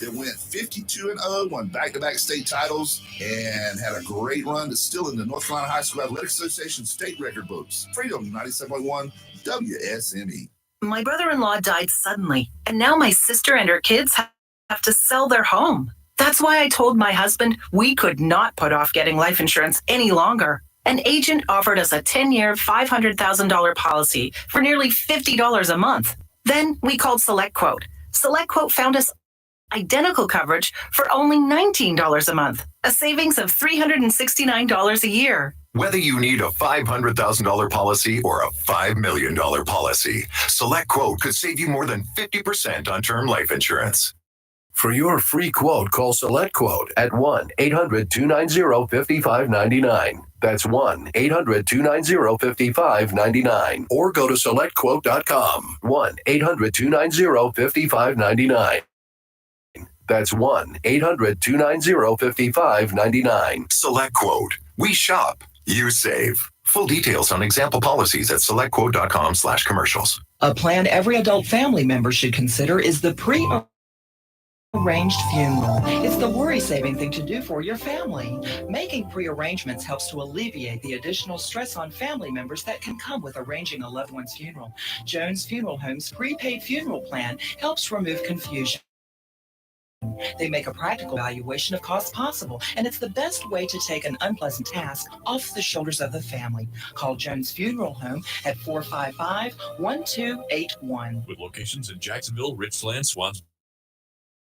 that went 52-0, won back-to-back state titles, and had a great run to still in the North Carolina High School Athletic Association state record books. Freedom 97.1 WSME. My brother-in-law died suddenly, and now my sister and her kids have to sell their home. That's why I told my husband we could not put off getting life insurance any longer. An agent offered us a 10-year, $500,000 policy for nearly $50 a month. Then we called SelectQuote. SelectQuote found us identical coverage for only $19 a month, a savings of $369 a year. Whether you need a $500,000 policy or a $5 million policy, SelectQuote could save you more than 50% on term life insurance. For your free quote, call SelectQuote at 1-800-290-5599. That's 1-800-290-5599. Or go to SelectQuote.com. 1-800-290-5599. That's 1-800-290-5599. SelectQuote. We shop. You save. Full details on example policies at SelectQuote.com/commercials. A plan every adult family member should consider is the pre-arranged funeral. It's the worry-saving thing to do for your family. Making pre-arrangements helps to alleviate the additional stress on family members that can come with arranging a loved one's funeral. Jones Funeral Home's prepaid funeral plan helps remove confusion. They make a practical evaluation of costs possible, and it's the best way to take an unpleasant task off the shoulders of the family. Call Jones Funeral Home at 455-1281. With locations in Jacksonville, Richland, Swansboro,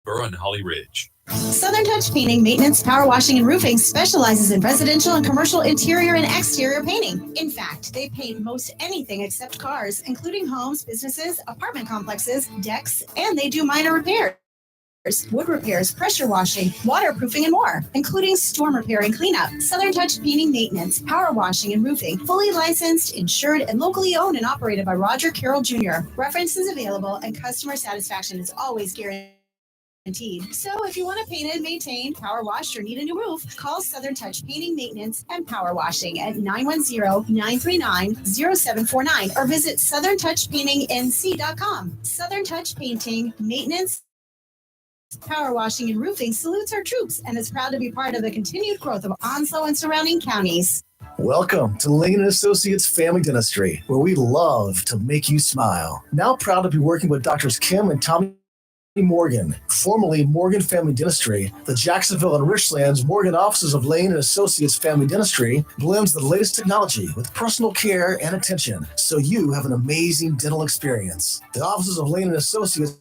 and Holly Ridge. Southern Touch Painting, Maintenance, Power Washing, and Roofing specializes in residential and commercial interior and exterior painting. In fact, they paint most anything except cars, including homes, businesses, apartment complexes, decks, and they do minor repairs. Wood repairs, pressure washing, waterproofing, and more, including storm repair and cleanup. Southern Touch Painting, Maintenance, Power Washing, and Roofing, fully licensed, insured, and locally owned and operated by Roger Carroll Jr. References available, and customer satisfaction is always guaranteed. So if you want to paint and maintain, power wash, or need a new roof, call Southern Touch Painting, Maintenance, and Power Washing at 910-939-0749 or visit southerntouchpaintingnc.com. Southern Touch Painting, Maintenance, Power Washing, and Roofing salutes our troops and is proud to be part of the continued growth of Onslow and surrounding counties. Welcome to Lane & Associates Family Dentistry, where we love to make you smile. Now proud to be working with Doctors Kim and Tommy Morgan, formerly Morgan Family Dentistry. The Jacksonville and Richlands Morgan offices of Lane & Associates Family Dentistry blends the latest technology with personal care and attention, so you have an amazing dental experience. The offices of Lane & Associates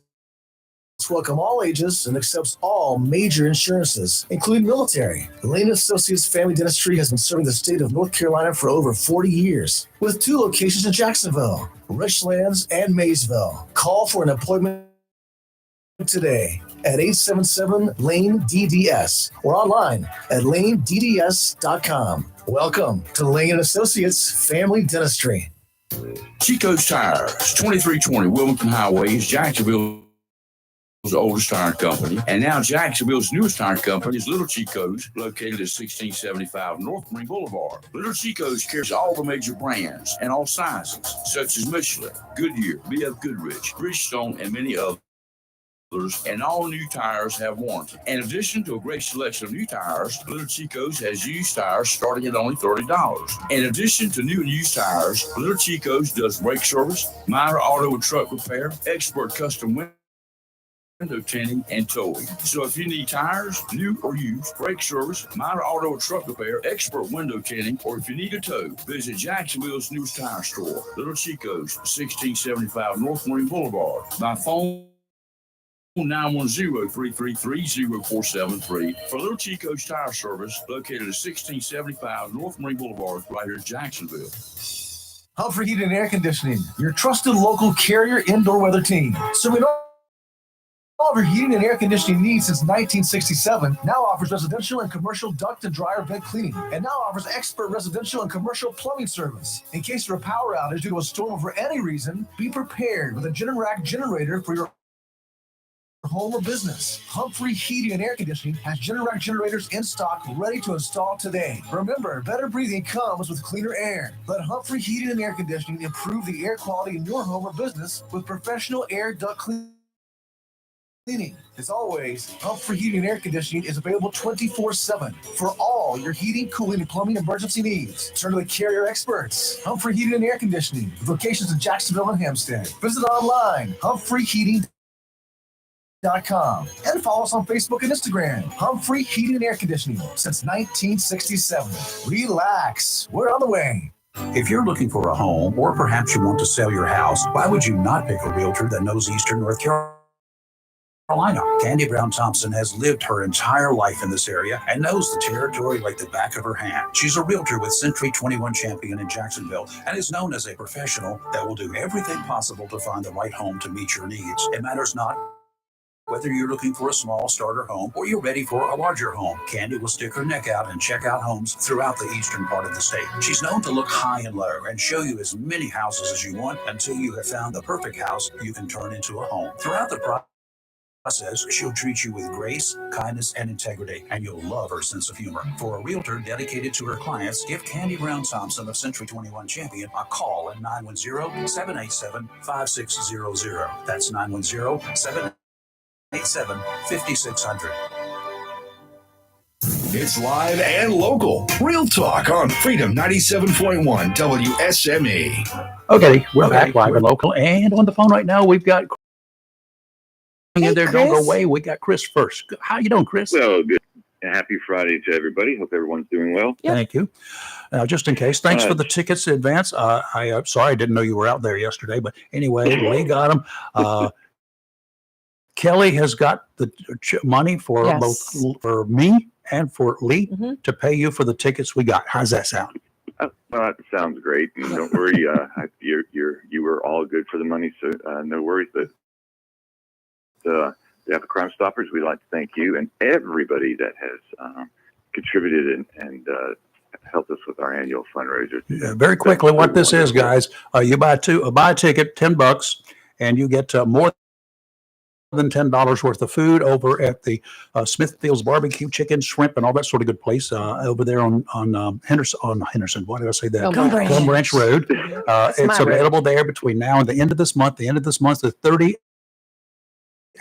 welcome all ages and accepts all major insurances, including military. Lane Associates Family Dentistry has been serving the state of North Carolina for over 40 years, with 2 locations in Jacksonville, Richlands, and Maysville. Call for an appointment today at 877-LANE-DDS or online at lanedds.com. Welcome to Lane Associates Family Dentistry. Chico's Tires, 2320 Wilmington Highway is Jacksonville's oldest tire company, and now Jacksonville's newest tire company is Little Chico's, located at 1675 North Marine Boulevard. Little Chico's carries all the major brands and all sizes, such as Michelin, Goodyear, BF Goodrich, Bridgestone, and many others. And all new tires have warranty. In addition to a great selection of new tires, Little Chico's has used tires starting at only $30. In addition to new and used tires, Little Chico's does brake service, minor auto and truck repair, expert custom window tinting, and towing. So if you need tires, new or used, brake service, minor auto or truck repair, expert window tinting, or if you need a tow, visit Jacksonville's newest tire store, Little Chico's, 1675 North Marine Boulevard. By phone, 910-333-0473 for Little Chico's Tire Service, located at 1675 North Marine Boulevard, right here in Jacksonville. Humphrey Heating and Air Conditioning, your trusted local Carrier indoor weather team. Serving all of your heating and air conditioning needs since 1967, now offers residential and commercial duct and dryer bed cleaning, and now offers expert residential and commercial plumbing service. In case of a power outage due to a storm or for any reason, be prepared with a Generac generator for your home or business. Humphrey Heating and Air Conditioning has Generac generators in stock ready to install today. Remember, better breathing comes with cleaner air. Let Humphrey Heating and Air Conditioning improve the air quality in your home or business with professional air duct cleaning. As always, Humphrey Heating and Air Conditioning is available 24/7 for all your heating, cooling, and plumbing emergency needs. Turn to the Carrier experts. Humphrey Heating and Air Conditioning with locations in Jacksonville and Hampstead. Visit online, humphreyheating.com, and follow us on Facebook and Instagram. Humphrey Heating and Air Conditioning since 1967. Relax, we're on the way. If you're looking for a home, or perhaps you want to sell your house, why would you not pick a realtor that knows Eastern North Carolina? Candy Brown Thompson has lived her entire life in this area and knows the territory like the back of her hand. She's a realtor with Century 21 Champion in Jacksonville and is known as a professional that will do everything possible to find the right home to meet your needs. It matters not whether you're looking for a small starter home or you're ready for a larger home. Candy will stick her neck out and check out homes throughout the eastern part of the state. She's known to look high and low and show you as many houses as you want until you have found the perfect house you can turn into a home. Throughout the process, she'll treat you with grace, kindness, and integrity, and you'll love her sense of humor. For a realtor dedicated to her clients, give Candy Brown Thompson of Century 21 Champion a call at 910-787-5600. That's 910-787-5600. It's live and local. Real talk on Freedom 97.1 WSME. Okay, we're back live and local, and on the phone right now we've got in there. Don't go away. We got Chris first. How you doing, Chris? Well, good. Happy Friday to everybody. Hope everyone's doing well. Thank you. Now, just in case, thanks for the tickets in advance. I'm sorry I didn't know you were out there yesterday, but anyway, Lee got them. Kelly has got the money for both for me and for Lee to pay you for the tickets we got. How's that sound? Well, that sounds great. And don't worry, you were all good for the money, so no worries. But the Crime Stoppers, we'd like to thank you and everybody that has contributed and helped us with our annual fundraiser. Very quickly, what this is, guys, you buy a ticket, $10, and you get more than $10 worth of food over at the Smithfield's Barbecue, Chicken, Shrimp, and all that sort of good place over there on Henderson. Why did I say that? Gum Branch Road. It's available there between now and the end of this month. The end of this month is 30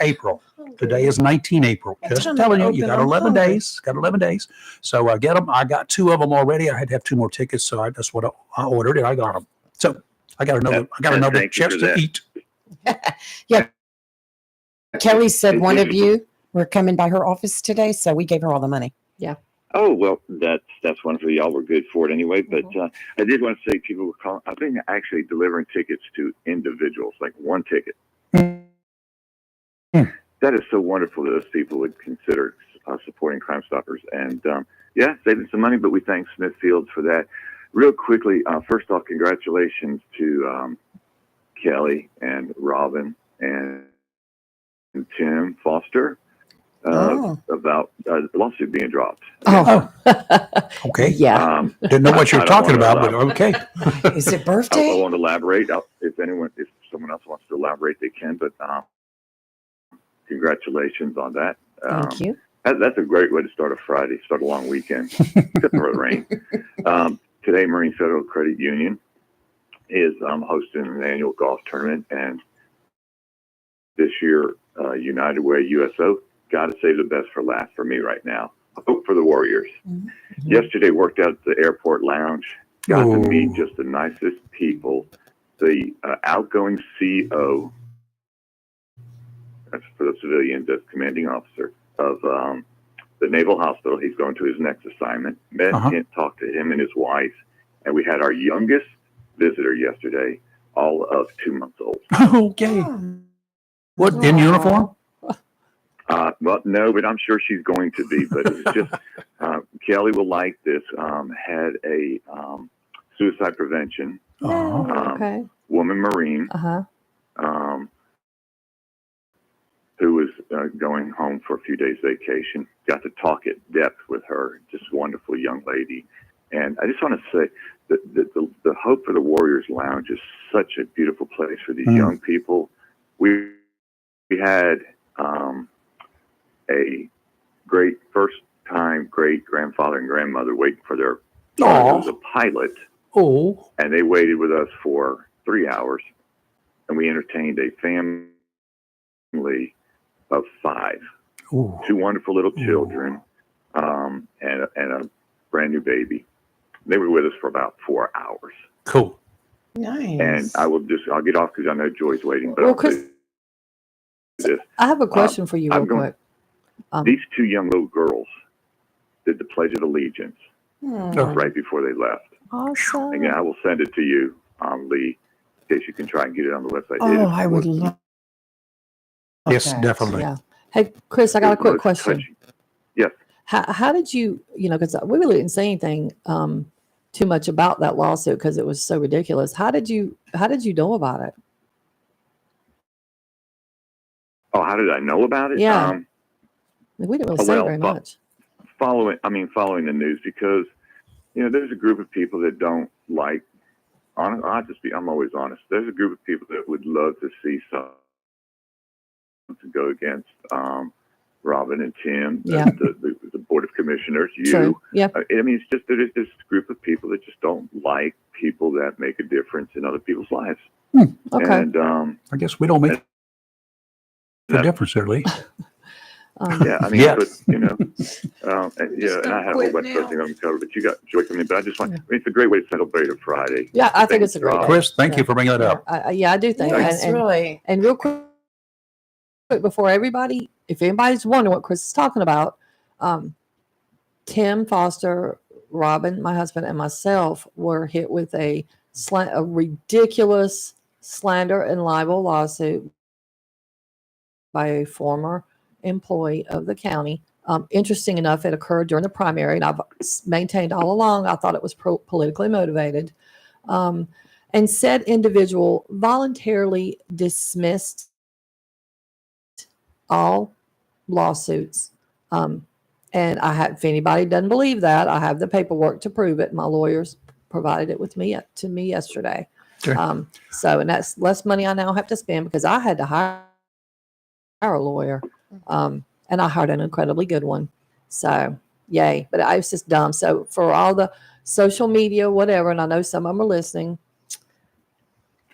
April. Today is 19 April. Just telling you, you got 11 days. Got 11 days. So get them. I got 2 of them already. I had to have 2 more tickets, so that's what I ordered, and I got them. So I got another chance to eat. Yeah. Kelly said one of you were coming by her office today, so we gave her all the money. Yeah. Oh, well, that's wonderful. Y'all were good for it anyway. But I did want to say people were calling. I've been actually delivering tickets to individuals, like one ticket. That is so wonderful that those people would consider supporting Crime Stoppers. And, saving some money, but we thank Smithfields for that. Real quickly, first off, congratulations to Kelly and Robin and Tim Foster about a lawsuit being dropped. Okay. Yeah. Didn't know what you were talking about, but okay. Is it birthday? I won't elaborate. If someone else wants to elaborate, they can. But congratulations on that. Thank you. That's a great way to start a Friday, start a long weekend, except for the rain. Today, Marine Federal Credit Union is hosting an annual golf tournament, and this year, United Way USO, got to save the best for last for me right now. I hope for the Warriors. Yesterday, worked out at the airport lounge, got to meet just the nicest people. The outgoing CO, that's for the civilians, as commanding officer of the Naval Hospital. He's going to his next assignment. Met him, talked to him and his wife, and we had our youngest visitor yesterday, all of 2 months old. Okay. What, in uniform? Well, no, but I'm sure she's going to be. But it's just, Kelly will like this. Had a suicide prevention woman Marine who was going home for a few days vacation. Got to talk at depth with her. Just a wonderful young lady. And I just want to say that the Hope for the Warriors Lounge is such a beautiful place for these young people. We had a great first-time great-grandfather and grandmother waiting for their Aw. daughter, who was a pilot, Oh, and they waited with us for 3 hours, and we entertained a family of 5. ooh. 2 wonderful little children, and a brand new baby. They were with us for about 4 hours. Cool. Nice. And I'll get off because I know Joy's waiting. But Well, I'll Chris, say this: I have a question for you real I'm going- quick. these 2 young little girls did the Pledge of Allegiance right before they left. Awesome. Again, I will send it to you, Lee, in case you can try and get it on the website. Oh, I would love Yes, that. definitely. Yeah. Hey, Chris, I got a quick question. Yes. How did you, because we really didn't say anything too much about that lawsuit because it was so ridiculous. How did you know about it? Oh, how did I know about it? Yeah. We didn't really say very much. Following the news, because there's a group of people that don't like. I'm always honest. There's a group of people that would love to see something to go against Robin and Tim, Yeah. the board of commissioners. You, True. Yeah. I mean, it's just that there's this group of people that just don't like people that make a difference in other people's lives. Okay. And I guess we don't make the difference there, Lee. yeah, I mean, Yeah. but and I have a whole bunch of things I'm covered, but you got Joy coming in. But I just want, it's a great way to celebrate a Friday. Yeah, I think it's a great day. Chris, thank you for bringing that up. I do think. Yes, really. And real quick before everybody, if anybody's wondering what Chris is talking about, Tim Foster, Robin, my husband, and myself were hit with a ridiculous slander and libel lawsuit by a former employee of the county. Interesting enough, it occurred during the primary, and I've maintained all along I thought it was politically motivated. And said individual voluntarily dismissed all lawsuits. And if anybody doesn't believe that, I have the paperwork to prove it. My lawyers provided it to me yesterday. Sure. And that's less money I now have to spend because I had to hire a lawyer. And I hired an incredibly good one. So yay. But I was just dumb. So for all the social media, whatever, and I know some of them are listening,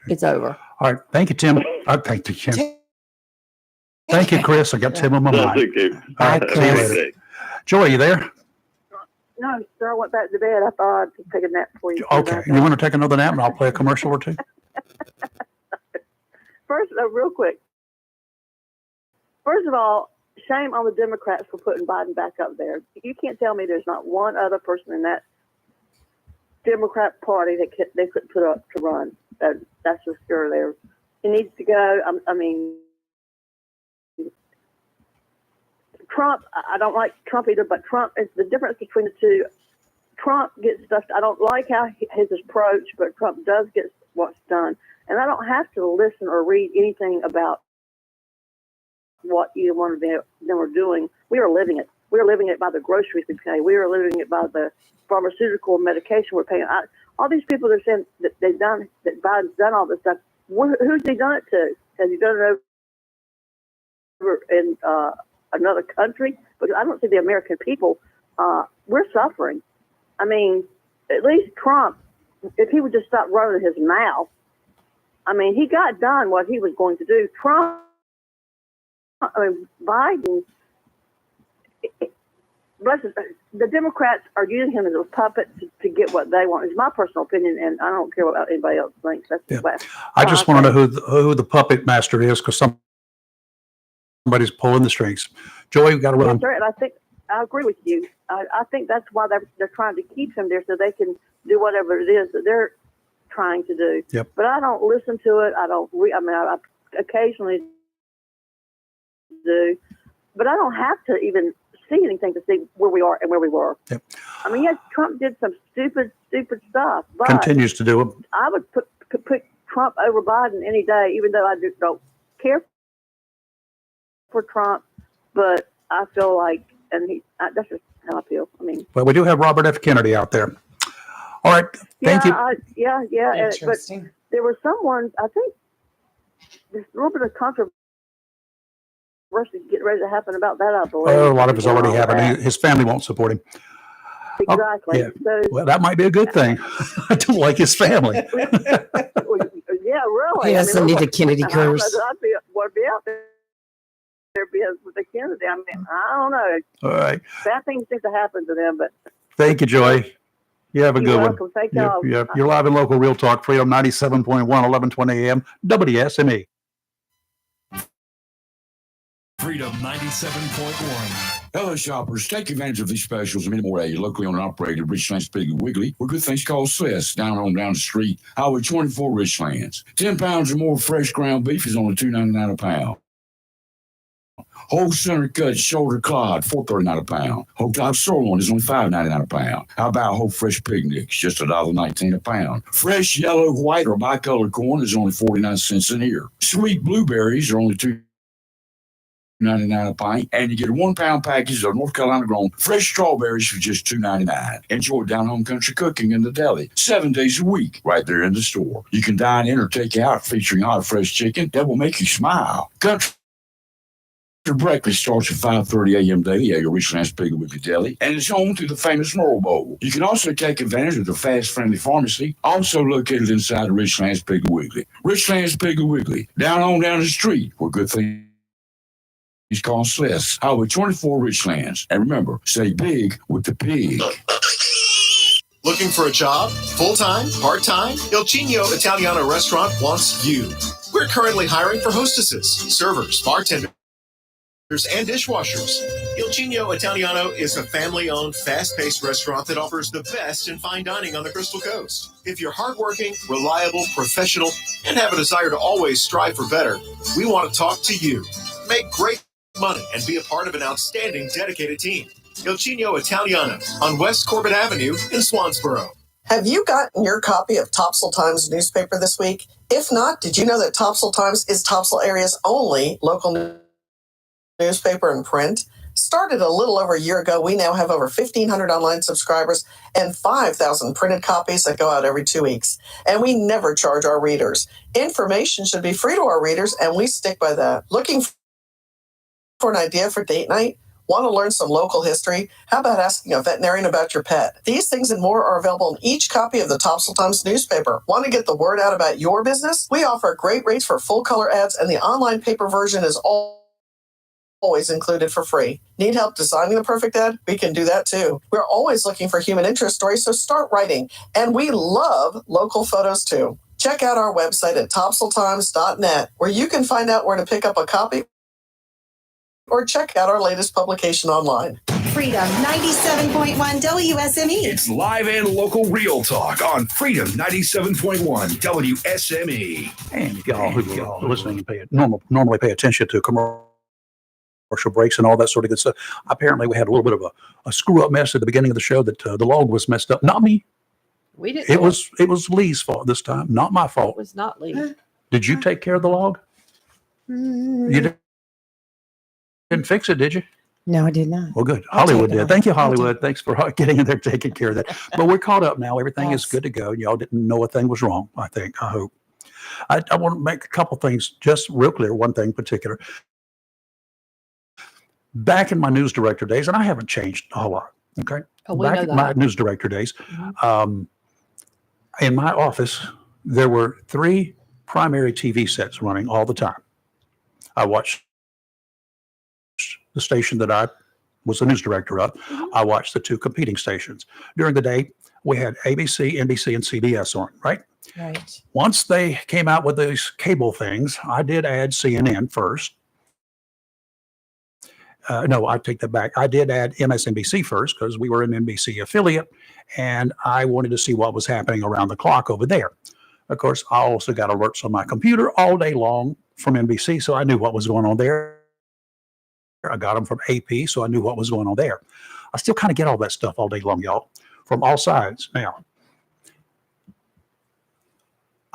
it's over. All right. Thank you, Tim. Thank you, Tim. Thank you, Chris. I got Tim on my mind. Thank you. All right. See you later. Joy, are you there? No, sir. I went back to bed. I thought I'd take a nap for you. Okay. You want to take another nap and I'll play a commercial or two? First, real quick. First of all, shame on the Democrats for putting Biden back up there. You can't tell me there's not one other person in that Democrat Party that they could put up to run. That's for sure. There, he needs to go. I mean, Trump. I don't like Trump either, but Trump is the difference between the two. Trump gets stuff. I don't like how his approach, but Trump does get what's done, and I don't have to listen or read anything about what either one of them are doing. We are living it. We are living it by the groceries we pay. We are living it by the pharmaceutical medication we're paying. All these people are saying that that Biden's done all this stuff. Who's he done it to? Has he done it over in another country? Because I don't see the American people. We're suffering. I mean, at least Trump, if he would just stop running his mouth. I mean, he got done what he was going to do. Biden, the Democrats are using him as a puppet to get what they want. It's my personal opinion, and I don't care what anybody else thinks. That's I just want to know who the puppet master is because somebody's pulling the strings. Joy, we got to run. Yes, sir, and I think I agree with you. I think that's why they're trying to keep him there so they can do whatever it is that they're trying to do. Yep. But I don't listen to it. I don't. I occasionally do, but I don't have to even see anything to see where we are and where we were. Yep. I mean, yes, Trump did some stupid stuff, but Continues to do it. I would put Trump over Biden any day, even though I just don't care for Trump. But I feel like, that's just how I feel. I mean, Well, we do have Robert F. Kennedy out there. All right. Thank you. Yeah. Interesting. But there was someone, I think, there's a little bit of controversy getting ready to happen about that, I believe. Oh, a lot of it's already happened. His family won't support him. Exactly. Yeah. So, Well, that might be a good thing. I don't like his family. yeah, really. He doesn't need a Kennedy I don't know curse. that I'd want to be out there with the Kennedy. I mean, I don't know. All right. Bad things seem to happen to them, but Thank you, Joy. You have a You're good welcome. one. Thank Yeah, y'all. yeah. You're live in local Real Talk, Freedom 97.1, 1120 AM, WSME. Freedom 97.1. Hello, shoppers. Take advantage of these specials and many more at your locally owned and operated Richlands Piggly Wiggly, where good things called Swiss, down the street, Highway 24 Richlands. 10 pounds or more fresh ground beef is only $2.99 a pound. Whole center cut shoulder cod, $4.39 a pound. Whole top sirloin is only $5.99 a pound. How about whole fresh pig nicks, just $1.19 a pound. Fresh yellow, white, or bicolor corn is only 49 cents an ear. Sweet blueberries are only $2.99 a pint, and you get a 1 pound package of North Carolina grown fresh strawberries for just $2.99. Enjoy down home country cooking in the deli 7 days a week, right there in the store. You can dine in or take out, featuring hot fresh chicken that will make you smile. Country breakfast starts at 5:30 a.m. daily at your Richlands Piggly Wiggly Deli, and it's home to the famous Merle Bowl. You can also take advantage of the Fast Friendly Pharmacy, also located inside the Richlands Piggly Wiggly. Richlands Piggly Wiggly, down the street, where good things called Sliss. Highway 24 Richlands. And remember, say big with the pig. Looking for a job? Full-time? Part-time? Il Cigno Italiano Restaurant wants you. We're currently hiring for hostesses, servers, bartenders, and dishwashers. Il Cigno Italiano is a family-owned, fast-paced restaurant that offers the best in fine dining on the Crystal Coast. If you're hardworking, reliable, professional, and have a desire to always strive for better, we want to talk to you. Make great money and be a part of an outstanding, dedicated team. Il Cigno Italiano on West Corbett Avenue in Swansboro. Have you gotten your copy of Topsail Times newspaper this week? If not, did you know that Topsail Times is Topsail area's only local newspaper in print? Started a little over a year ago, we now have over 1,500 online subscribers and 5,000 printed copies that go out every 2 weeks. And we never charge our readers. Information should be free to our readers, and we stick by that. Looking for an idea for date night? Want to learn some local history? How about asking a veterinarian about your pet? These things and more are available in each copy of the Topsail Times newspaper. Want to get the word out about your business? We offer great rates for full color ads, and the online paper version is always included for free. Need help designing the perfect ad? We can do that too. We're always looking for human interest stories, so start writing. And we love local photos too. Check out our website at topsailtimes.net, where you can find out where to pick up a copy or check out our latest publication online. Freedom 97.1 WSME. It's live and local Real Talk on Freedom 97.1 WSME. And y'all who are listening and normally pay attention to commercial breaks and all that sort of good stuff. Apparently, we had a little bit of a screw-up mess at the beginning of the show that the log was messed up. Not me. We didn't. It was Lee's fault this time, not my fault. It was not Lee. Did you take care of the log? You didn't fix it, did you? No, I did not. Well, good. I'll Hollywood take it did. off. Thank you, I'll Hollywood. Thanks for getting in there, taking care of that. But we're caught up now. Everything is Yes. good to go. Y'all didn't know a thing was wrong, I think. I hope. I want to make a couple things just real clear. One thing in particular. Back in my news director days, and I haven't changed a whole lot. Okay. Oh, we Back know in that. my news director days, in my office, there were 3 primary TV sets running all the time. I watched the station that I was the news director of. I watched the 2 competing stations. During the day, we had ABC, NBC, and CBS on, right? Right. Once they came out with these cable things, I did add CNN first. No, I take that back. I did add MSNBC first because we were an NBC affiliate, and I wanted to see what was happening around the clock over there. Of course, I also got alerts on my computer all day long from NBC, so I knew what was going on there. I got them from AP, so I knew what was going on there. I still kind of get all that stuff all day long, y'all, from all sides. Now,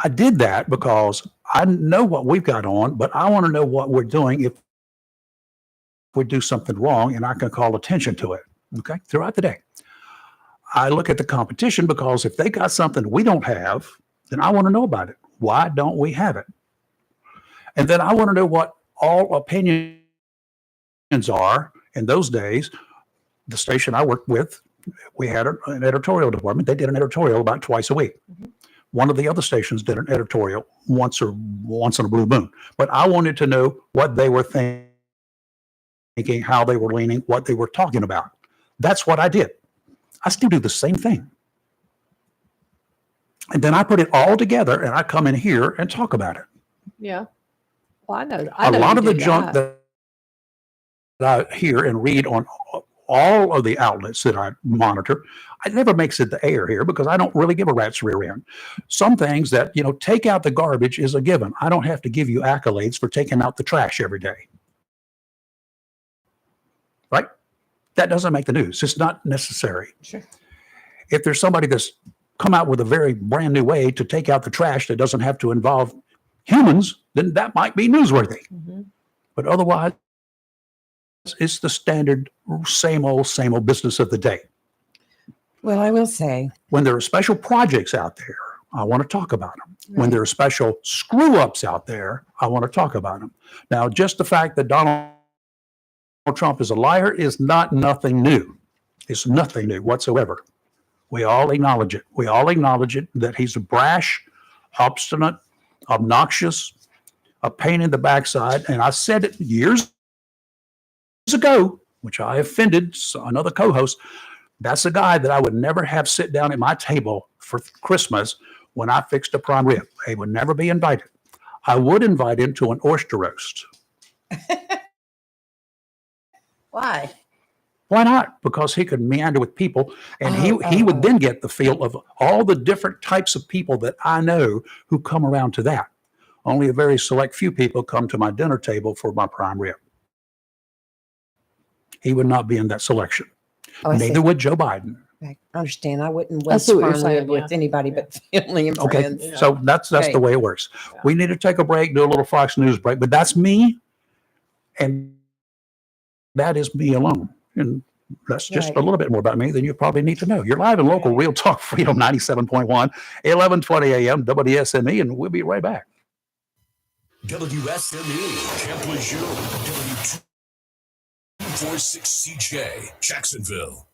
I did that because I know what we've got on, but I want to know what we're doing if we do something wrong, and I can call attention to it, okay, throughout the day. I look at the competition because if they got something we don't have, then I want to know about it. Why don't we have it? And then I want to know what all opinions are, in those days, the station I worked with, we had an editorial department. They did an editorial about twice a week. One of the other stations did an editorial once in a blue moon. But I wanted to know what they were thinking, how they were leaning, what they were talking about. That's what I did. I still do the same thing. And then I put it all together and I come in here and talk about it. Yeah. Well, I know. A lot of the junk that I hear and read on all of the outlets that I monitor, it never makes it to air here because I don't really give a rat's rear end. Some things that, take out the garbage is a given. I don't have to give you accolades for taking out the trash every day. Right? That doesn't make the news. It's not necessary. Sure. If there's somebody that's come out with a very brand new way to take out the trash that doesn't have to involve humans, then that might be newsworthy. But otherwise, it's the standard same old business of the day. Well, I will say, when there are special projects out there, I want to talk about them. When there are special screw-ups out there, I want to talk about them. Now, just the fact that Donald Trump is a liar is nothing new. It's nothing new whatsoever. We all acknowledge it. We all acknowledge it that he's brash, obstinate, obnoxious, a pain in the backside. And I said it years ago, which I offended another co-host. That's a guy that I would never have sit down at my table for Christmas when I fixed a prime rib. He would never be invited. I would invite him to an oyster roast. why? Why not? Because he could meander with people, and he would then get the feel of all the different types of people that I know who come around to that. Only a very select few people come to my dinner table for my prime rib. He would not be in that selection. Neither would Joe Biden. I understand. I wouldn't I waste see what you're prime saying, rib with anybody but family and Okay, friends. so that's the way it works. We need to take a break, do a little Fox News break, but that's me, and that is me alone. And that's just a little bit more about me than you probably need to know. You're live and local, Real Talk Freedom 97.1, 1120 a.m., WSME, and we'll be right back. WSME, Camp Lejeune, W246CJ, Jacksonville.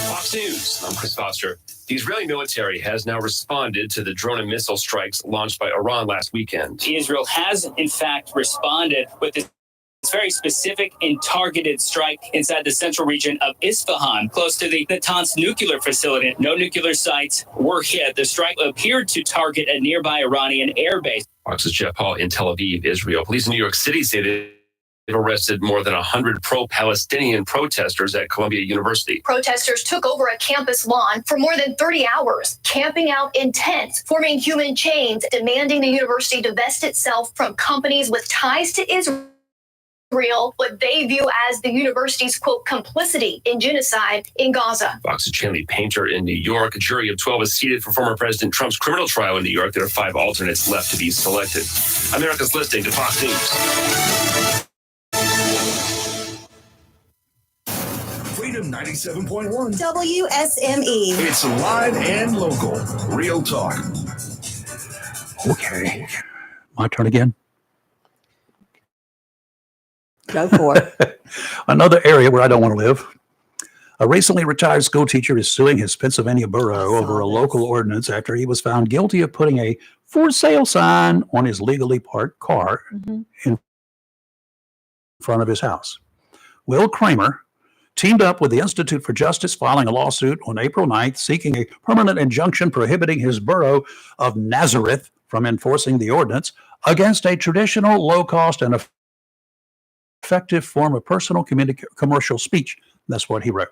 Fox News. I'm Chris Foster. The Israeli military has now responded to the drone and missile strikes launched by Iran last weekend. Israel has, in fact, responded with this very specific and targeted strike inside the central region of Isfahan, close to the Natanz nuclear facility. No nuclear sites were hit. The strike appeared to target a nearby Iranian airbase. Fox's Jeff Hall in Tel Aviv, Israel. Police in New York City say they've arrested more than 100 pro-Palestinian protesters at Columbia University. Protesters took over a campus lawn for more than 30 hours, camping out in tents, forming human chains, demanding the university divest itself from companies with ties to Israel, what they view as the university's, quote, complicity in genocide in Gaza. Fox's Chanley Painter in New York. A jury of 12 is seated for former President Trump's criminal trial in New York. There are 5 alternates left to be selected. America's listening to Fox News. Freedom 97.1. WSME. It's live and local. Real Talk. Okay. My turn again. Go for it. Another area where I don't want to live. A recently retired school teacher is suing his Pennsylvania borough over a local ordinance after he was found guilty of putting a for sale sign on his legally parked car in front of his house. Will Kramer teamed up with the Institute for Justice, filing a lawsuit on April 9th seeking a permanent injunction prohibiting his borough of Nazareth from enforcing the ordinance against a traditional, low-cost, and effective form of personal commercial speech. That's what he wrote.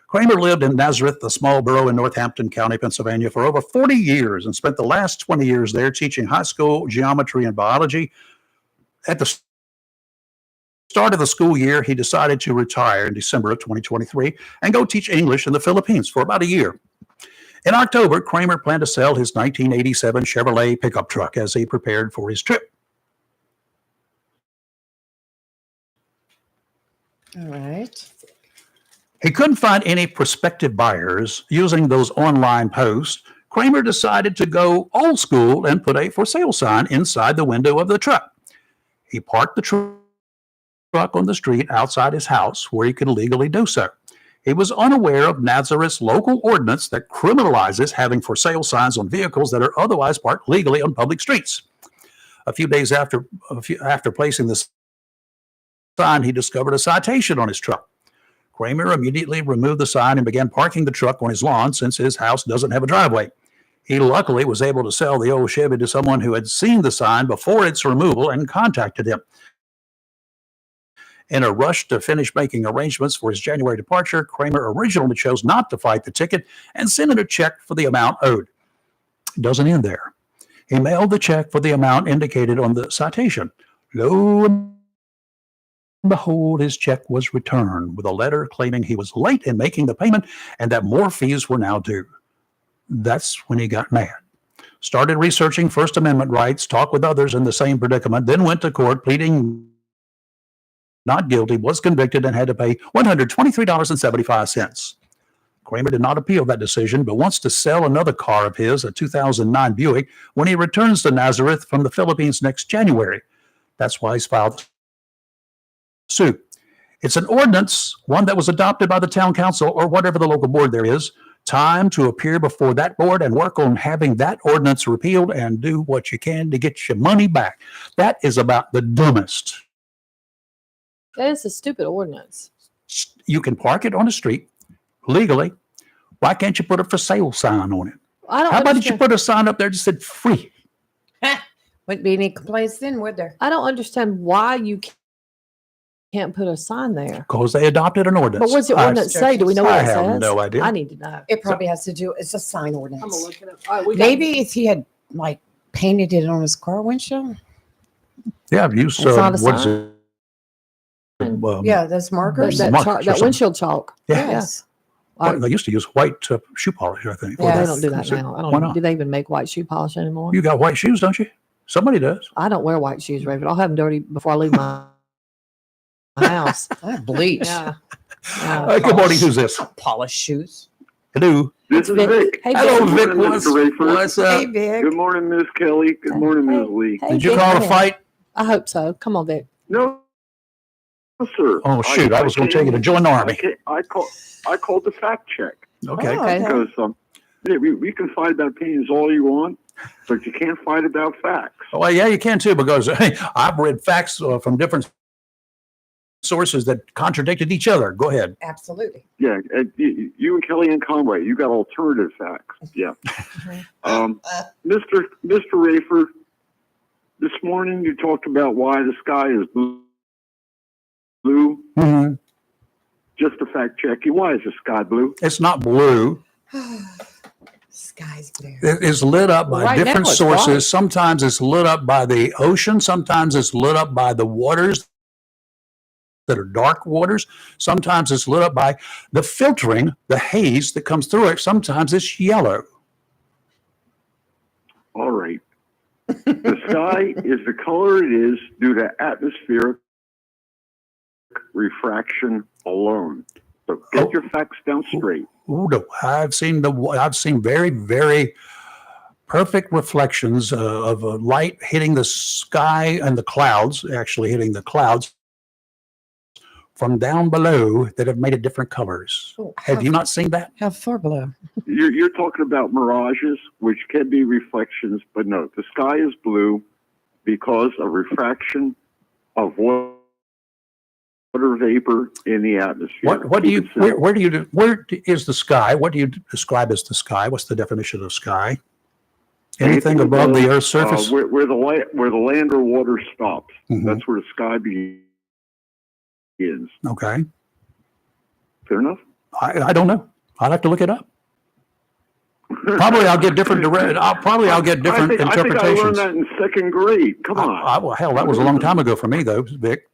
Kramer lived in Nazareth, a small borough in Northampton County, Pennsylvania, for over 40 years and spent the last 20 years there teaching high school geometry and biology. At the start of the school year, he decided to retire in December of 2023 and go teach English in the Philippines for about a year. In October, Kramer planned to sell his 1987 Chevrolet pickup truck as he prepared for his trip. All right. He couldn't find any prospective buyers using those online posts. Kramer decided to go old school and put a for sale sign inside the window of the truck. He parked the truck truck on the street outside his house where he could legally do so. He was unaware of Nazareth's local ordinance that criminalizes having for sale signs on vehicles that are otherwise parked legally on public streets. A few days after placing the sign, he discovered a citation on his truck. Kramer immediately removed the sign and began parking the truck on his lawn since his house doesn't have a driveway. He luckily was able to sell the old Chevy to someone who had seen the sign before its removal and contacted him. In a rush to finish making arrangements for his January departure, Kramer originally chose not to fight the ticket and sent in a check for the amount owed. It doesn't end there. He mailed the check for the amount indicated on the citation. Lo and behold, his check was returned with a letter claiming he was late in making the payment and that more fees were now due. That's when he got mad. Started researching First Amendment rights, talked with others in the same predicament, then went to court pleading not guilty, was convicted, and had to pay $123.75. Kramer did not appeal that decision, but wants to sell another car of his, a 2009 Buick, when he returns to Nazareth from the Philippines next January. That's why he's filed suit. It's an ordinance, one that was adopted by the town council or whatever the local board there is. Time to appear before that board and work on having that ordinance repealed and do what you can to get your money back. That is about the dumbest. That is a stupid ordinance. You can park it on the street legally. Why can't you put a for sale sign on it? How about you put a sign up there that said free? Wouldn't be any complaints then, would there? I don't understand why you can't put a sign there. Because they adopted an ordinance. But what's the ordinance say? Do we know what it says? I have no idea. I need to know. It probably has to do, it's a sign ordinance. I'm gonna look it up. All right, we got- Maybe if he had like painted it on his car windshield. Yeah, I've used It's not a what's sign. it? Yeah, those markers. That markers or something. windshield chalk. Yeah. Yes. Well, they used to use white shoe polish, I think. Yeah, they don't do that So, now. I why don't. not? Do they even make white shoe polish anymore? You got white shoes, don't you? Somebody does. I don't wear white shoes, Raven. I'll have them dirty before I leave my house. I bleach. Yeah. Good morning. Who's this? Polished shoes. Hello. This is Vic. Vic. Hey, Hello, Vic. Vic. Mr. Rayford. What's up? Hey, Vic. Good morning, Miss Kelly. Good morning, Ms. Lee. Hey, Did you Vic. call a fight? I hope so. Come on, Vic. No, sir. Oh, shoot. I was going to tell you to join the Army. I called the fact check Okay. Okay. because yeah, we can fight about opinions all you want, but you can't fight about facts. Well, yeah, you can too, because I've read facts from different sources that contradicted each other. Go ahead. Absolutely. Yeah, you and Kellyanne Conway, you got alternative facts. Yeah. Mr. Rayford, this morning you talked about why the sky is blue. Mm-hmm. Just a fact check. Why is the sky blue? It's not blue. Sky's blue. It is lit up by Right now different it's sources. white. Sometimes it's lit up by the ocean. Sometimes it's lit up by the waters that are dark waters. Sometimes it's lit up by the filtering, the haze that comes through it. Sometimes it's yellow. All right. The sky is the color it is due to atmospheric refraction alone. So get your facts down straight. Ooh, no. I've seen very, very perfect reflections of light hitting the sky and the clouds, actually hitting the clouds from down below that have made it different colors. Oh, Have you not seen that? How far below? You're talking about mirages, which can be reflections, but no, the sky is blue because of refraction of water vapor in the atmosphere. What do you? Where is the sky? What do you describe as the sky? What's the definition of sky? Anything above the Earth's surface? Where the land or water stops. Mhm. That's where the sky begins. Okay. Fair enough. I don't know. I'll have to look it up. Probably I'll get different. I'll get different I think I interpretations. learned that in second grade. Come on. Well, hell, that was a long time ago for me, though, Vic.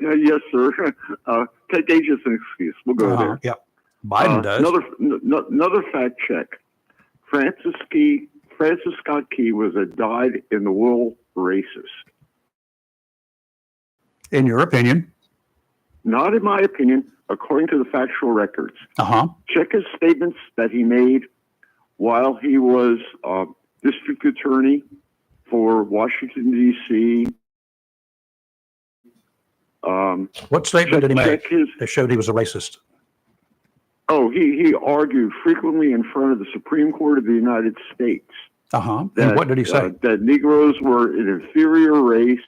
Yes, sir. Take age as an excuse. We'll go there. Yeah, Biden does. Another fact check. Francis Scott Key was a dyed-in-the-wool racist. In your opinion? Not in my opinion, according to the factual records. Uh-huh. Check his statements that he made while he was district attorney for Washington, D.C., What statement did he make check his- that showed he was a racist? Oh, he argued frequently in front of the Supreme Court of the United States. Uh-huh. And what did he say? That Negroes were an inferior race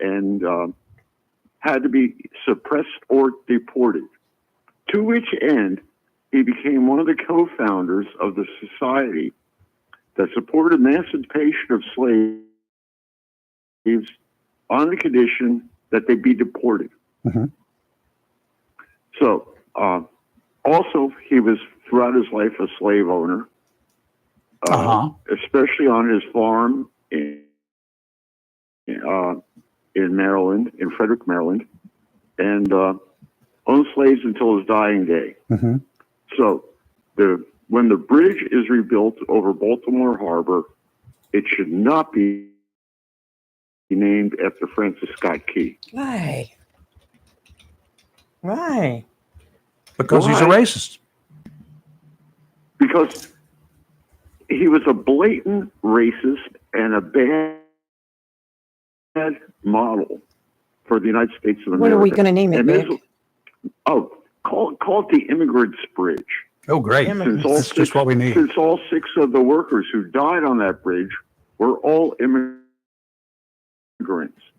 and had to be suppressed or deported. To which end, he became one of the co-founders of the society that supported emancipation of slaves on the condition that they be deported. Mm-hmm. So, also, he was throughout his life a slave owner, especially on his farm in Maryland, in Frederick, Maryland, and owned slaves until his dying day. Mm-hmm. So, when the bridge is rebuilt over Baltimore Harbor, it should not be named after Francis Scott Key. Why? Why? Because he's a racist. Because he was a blatant racist and a bad model for the United States of America. What are we going to name it, And Vic? call it the Immigrants Bridge. Oh, great. That's just what we need. Since all 6 of the workers who died on that bridge were all immigrants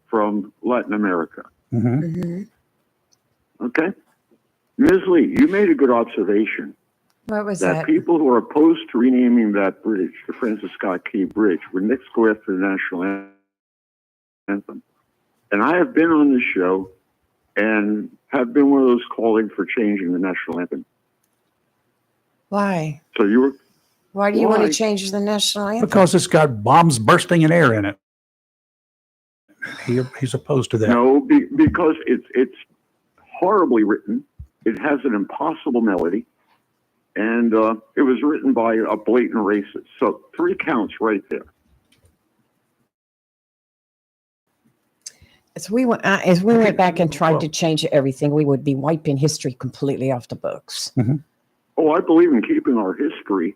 from Latin America. Mm-hmm. Okay? Ms. Lee, you made a good observation. What was that? People who are opposed to renaming that bridge, the Francis Scott Key Bridge, would next go after the national anthem. And I have been on this show and have been one of those calling for changing the national anthem. Why? So you were. Why do you want to change the national anthem? Because it's got bombs bursting in air in it. He's opposed to that. No, because it's horribly written. It has an impossible melody. And it was written by a blatant racist. So 3 counts right there. As we went back and tried to change everything, we would be wiping history completely off the books. Mm-hmm. Oh, I believe in keeping our history.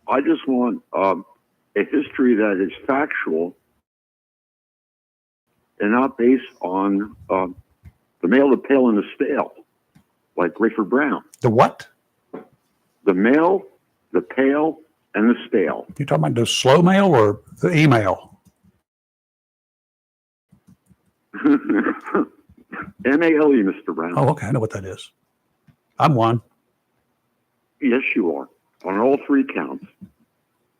I just want a history that is factual and not based on the male, the pale, and the stale, like Rayford Brown. The what? The male, the pale, and the stale. You talking about the slow mail or the email? M-A-L-E, Mr. Brown. Oh, okay. I know what that is. I'm one. Yes, you are. On all 3 counts.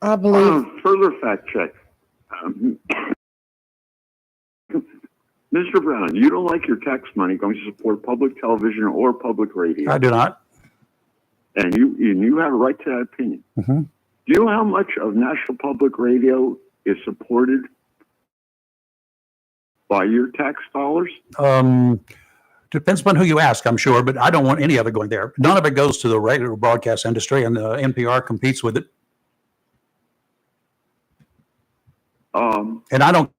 I believe. Further fact check. Mr. Brown, you don't like your tax money going to support public television or public radio. I do not. And you have a right to that opinion. Mm-hmm. Do you know how much of National Public Radio is supported by your tax dollars? Depends upon who you ask, I'm sure, but I don't want any of it going there. None of it goes to the regular broadcast industry, and the NPR competes with it. And I don't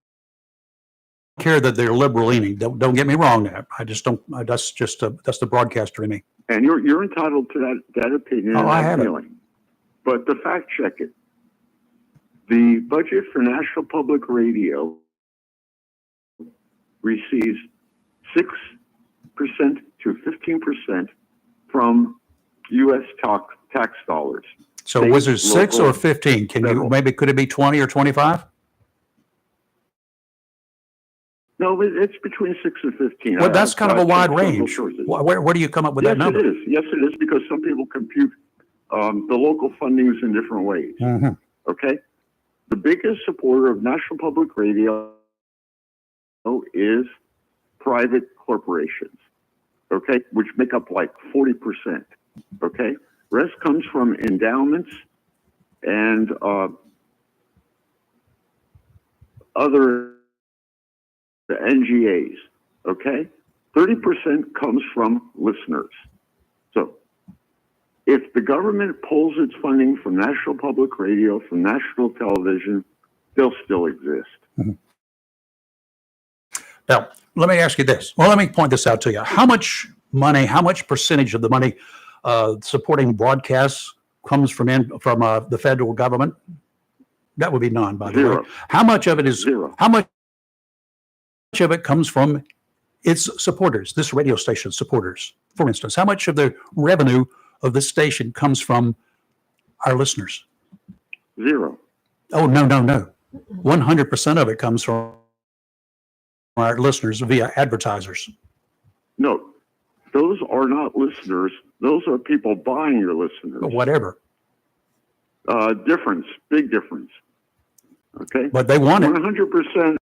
care that they're liberal leaning. Don't get me wrong there. I just don't. That's the broadcaster in me. And you're entitled to that opinion. Oh, I have it. feeling. But to fact check it, the budget for National Public Radio receives 6% to 15% from U.S. tax dollars. So State, was it 6 local, or 15? federal. Could it be 20 or 25? No, it's between 6 and 15. Well, that's kind of a wide checked several range. sources. Where do you come up with Yes, that number? it is. Yes, it is, because some people compute the local fundings in different ways. Mm-hmm. Okay? The biggest supporter of National Public Radio is private corporations, okay, which make up like 40%, okay? Rest comes from endowments and other NGAs, okay? 30% comes from listeners. So if the government pulls its funding from National Public Radio, from national television, they'll still exist. Mm-hmm. Now, let me ask you this. Well, let me point this out to you. How much money, how much percentage of the money supporting broadcasts comes from the federal government? That would be none, by the way. How much of it is zero? How much of it comes from its supporters, this radio station supporters? For instance, how much of the revenue of this station comes from our listeners? Zero. Oh, no. 100% of it comes from our listeners via advertisers. No, those are not listeners. Those are people buying your listeners. Whatever. Difference, big difference. Okay? But they want it. 100%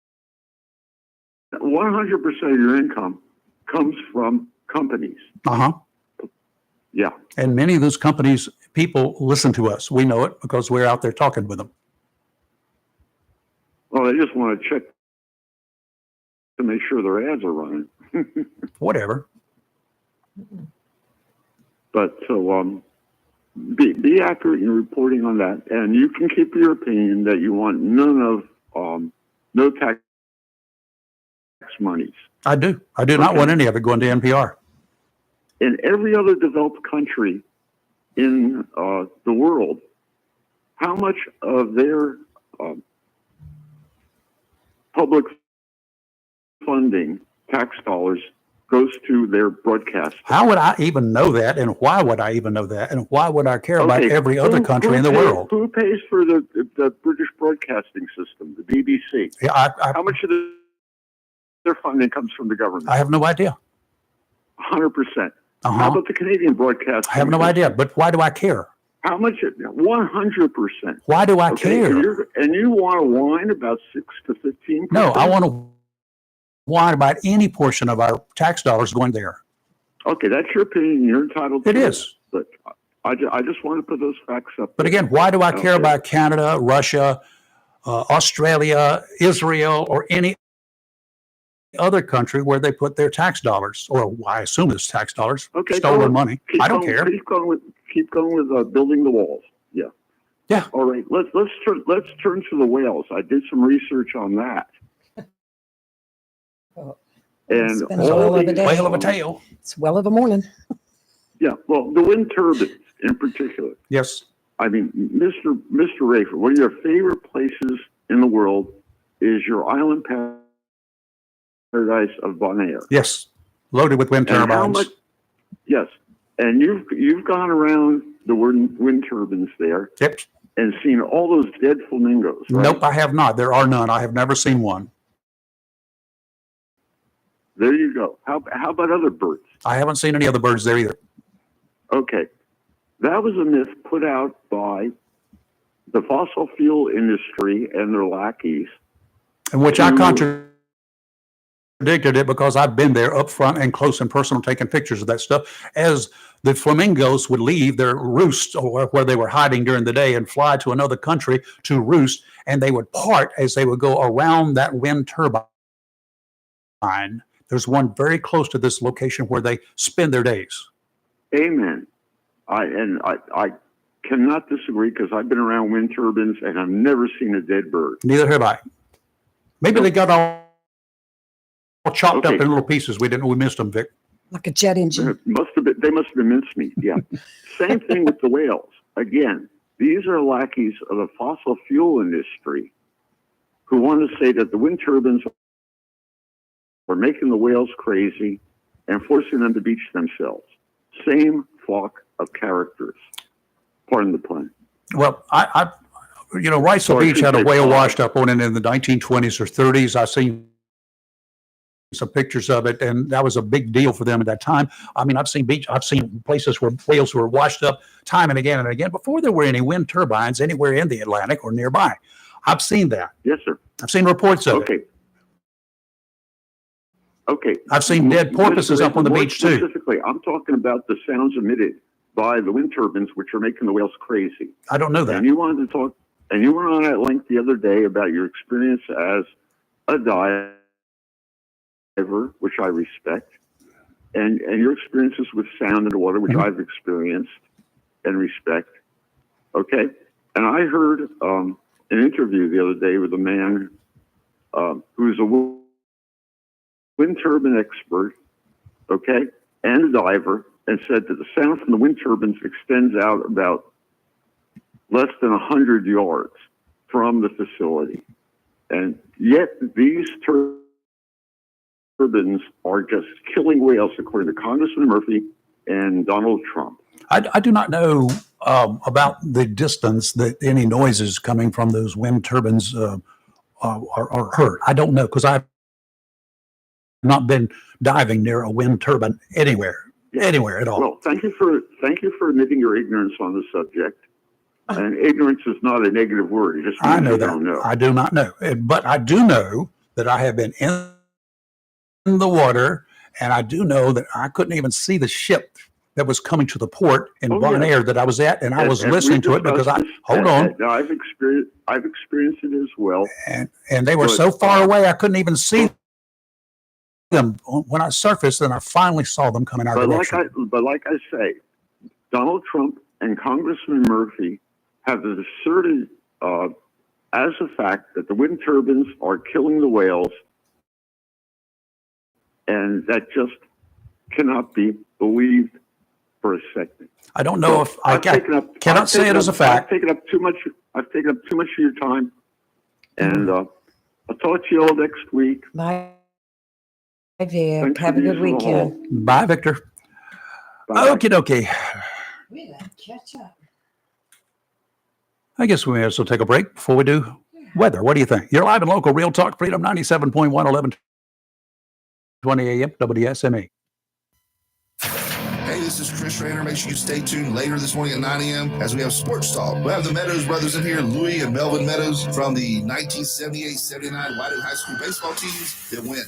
of your income comes from companies. Uh-huh. Yeah. And many of those companies, people listen to us. We know it because we're out there talking with them. Well, they just want to check to make sure their ads are running. Whatever. But so be accurate in reporting on that, and you can keep your opinion that you want none of no tax monies. I do not want any of it going to NPR. In every other developed country in the world, how much of their public funding, tax dollars, goes to their broadcast? How would I even know that? And why would I even know that? And why would I care about every other country in the world? Who pays for the British broadcasting system, the BBC? Yeah, how much of their funding comes from the government? I have no idea. 100%. How about the Canadian broadcasting? I have no idea, but why do I care? How much? 100%. Why do I care? And you want to whine about 6 to 15%? No, I want to whine about any portion of our tax dollars going there. Okay, that's your opinion. You're entitled to it. It is. But I just want to put those facts up. But again, why do I care about Canada, Russia, Australia, Israel, or any other country where they put their tax dollars, or I assume it's tax dollars, stolen money? I don't care. Keep going with building the walls. Yeah. Yeah. All right. Let's turn to the whales. I did some research on that. And It's been a whale of a day. Whale of a tail. It's well of a morning. Yeah. Well, the wind turbines in particular. Yes. I mean, Mr. Rayford, one of your favorite places in the world is your island paradise of Bonaire. Yes. Loaded with wind turbines. Yes. And you've gone around the wind turbines there. Yep. And seen all those dead flamingos, right? Nope, I have not. There are none. I have never seen one. There you go. How about other birds? I haven't seen any other birds there either. Okay. That was a myth put out by the fossil fuel industry and their lackeys. In which I contradicted it because I've been there up front and close and personal taking pictures of that stuff as the flamingos would leave their roost or where they were hiding during the day and fly to another country to roost, and they would part as they would go around that wind turbine. There's one very close to this location where they spend their days. Amen. I cannot disagree because I've been around wind turbines and I've never seen a dead bird. Neither have I. Maybe they got all chopped up in little pieces. We missed them, Vic. Like a jet engine. They must have been mincemeat. Yeah. Same thing with the whales. Again, these are lackeys of the fossil fuel industry who want to say that the wind turbines are making the whales crazy and forcing them to beach themselves. Same flock of characters. Pardon the pun. Well, Riceville Beach had a whale washed up on it in the 1920s or 30s. I've seen some pictures of it, and that was a big deal for them at that time. I mean, I've seen places where whales were washed up time and again before there were any wind turbines anywhere in the Atlantic or nearby. I've seen that. Yes, sir. I've seen reports of it. Okay. I've seen dead porpoises up on the beach too. Specifically, I'm talking about the sounds emitted by the wind turbines, which are making the whales crazy. I don't know that. And you wanted to talk, and you went on at length the other day about your experience as a diver, which I respect, and your experiences with sound in the water, which I've experienced and respect. Okay. And I heard an interview the other day with a man who's a wind turbine expert, okay, and a diver, and said that the sound from the wind turbines extends out about less than 100 yards from the facility. And yet these turbines are just killing whales, according to Congressman Murphy and Donald Trump. I do not know about the distance that any noises coming from those wind turbines are heard. I don't know, because I've not been diving near a wind turbine anywhere at all. Well, thank you for admitting your ignorance on the subject. And ignorance is not a negative word. It just means I know you that. don't know. I do not know, but I do know that I have been in the water, and I do know that I couldn't even see the ship that was coming to the port in Bonaire that I was at, and I was listening to it because hold on. No, I've experienced it as well. And they were so far away I couldn't even see them when I surfaced, and I finally saw them coming our direction. But like I say, Donald Trump and Congressman Murphy have asserted as a fact that the wind turbines are killing the whales, and that just cannot be believed for a second. I don't know if I cannot say it as a fact. I've taken up too much of your time, and I'll talk to you all next week. Bye, Vic. Have a good weekend. Bye, Victor. Okie dokie. We gotta catch up. I guess we may as well take a break before we do weather. What do you think? You're live and local, Real Talk Freedom 97.1, 1120 a.m. WSME. Hey, this is Chris Rainer. Make sure you stay tuned later this morning at 9 a.m. as we have Sports Talk. We'll have the Meadows brothers in here, Louis and Melvin Meadows from the 1978-79 Whiteoak High School baseball teams that went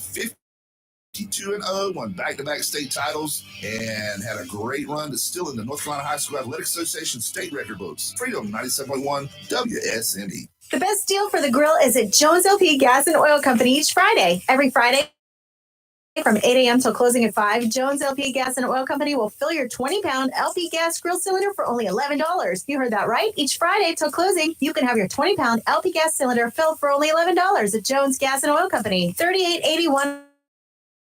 52-0, won back-to-back state titles, and had a great run to still in the North Carolina High School Athletic Association state record books. Freedom 97.1 WSME. The best deal for the grill is at Jones LP Gas and Oil Company each Friday. Every Friday from 8 a.m. till closing at 5, Jones LP Gas and Oil Company will fill your 20-pound LP gas grill cylinder for only $11. You heard that right. Each Friday till closing, you can have your 20-pound LP gas cylinder filled for only $11 at Jones Gas and Oil Company, 3881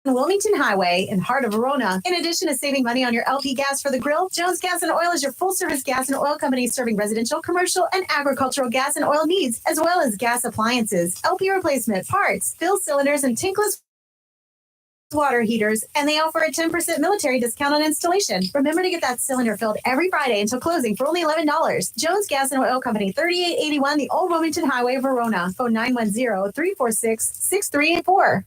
Wilmington Highway in heart of Verona. In addition to saving money on your LP gas for the grill, Jones Gas and Oil is your full-service gas and oil company serving residential, commercial, and agricultural gas and oil needs, as well as gas appliances, LP replacement, parts, fill cylinders, and tankless water heaters, and they offer a 10% military discount on installation. Remember to get that cylinder filled every Friday until closing for only $11. Jones Gas and Oil Company, 3881 the Old Wilmington Highway, Verona. Phone 910-346-6384.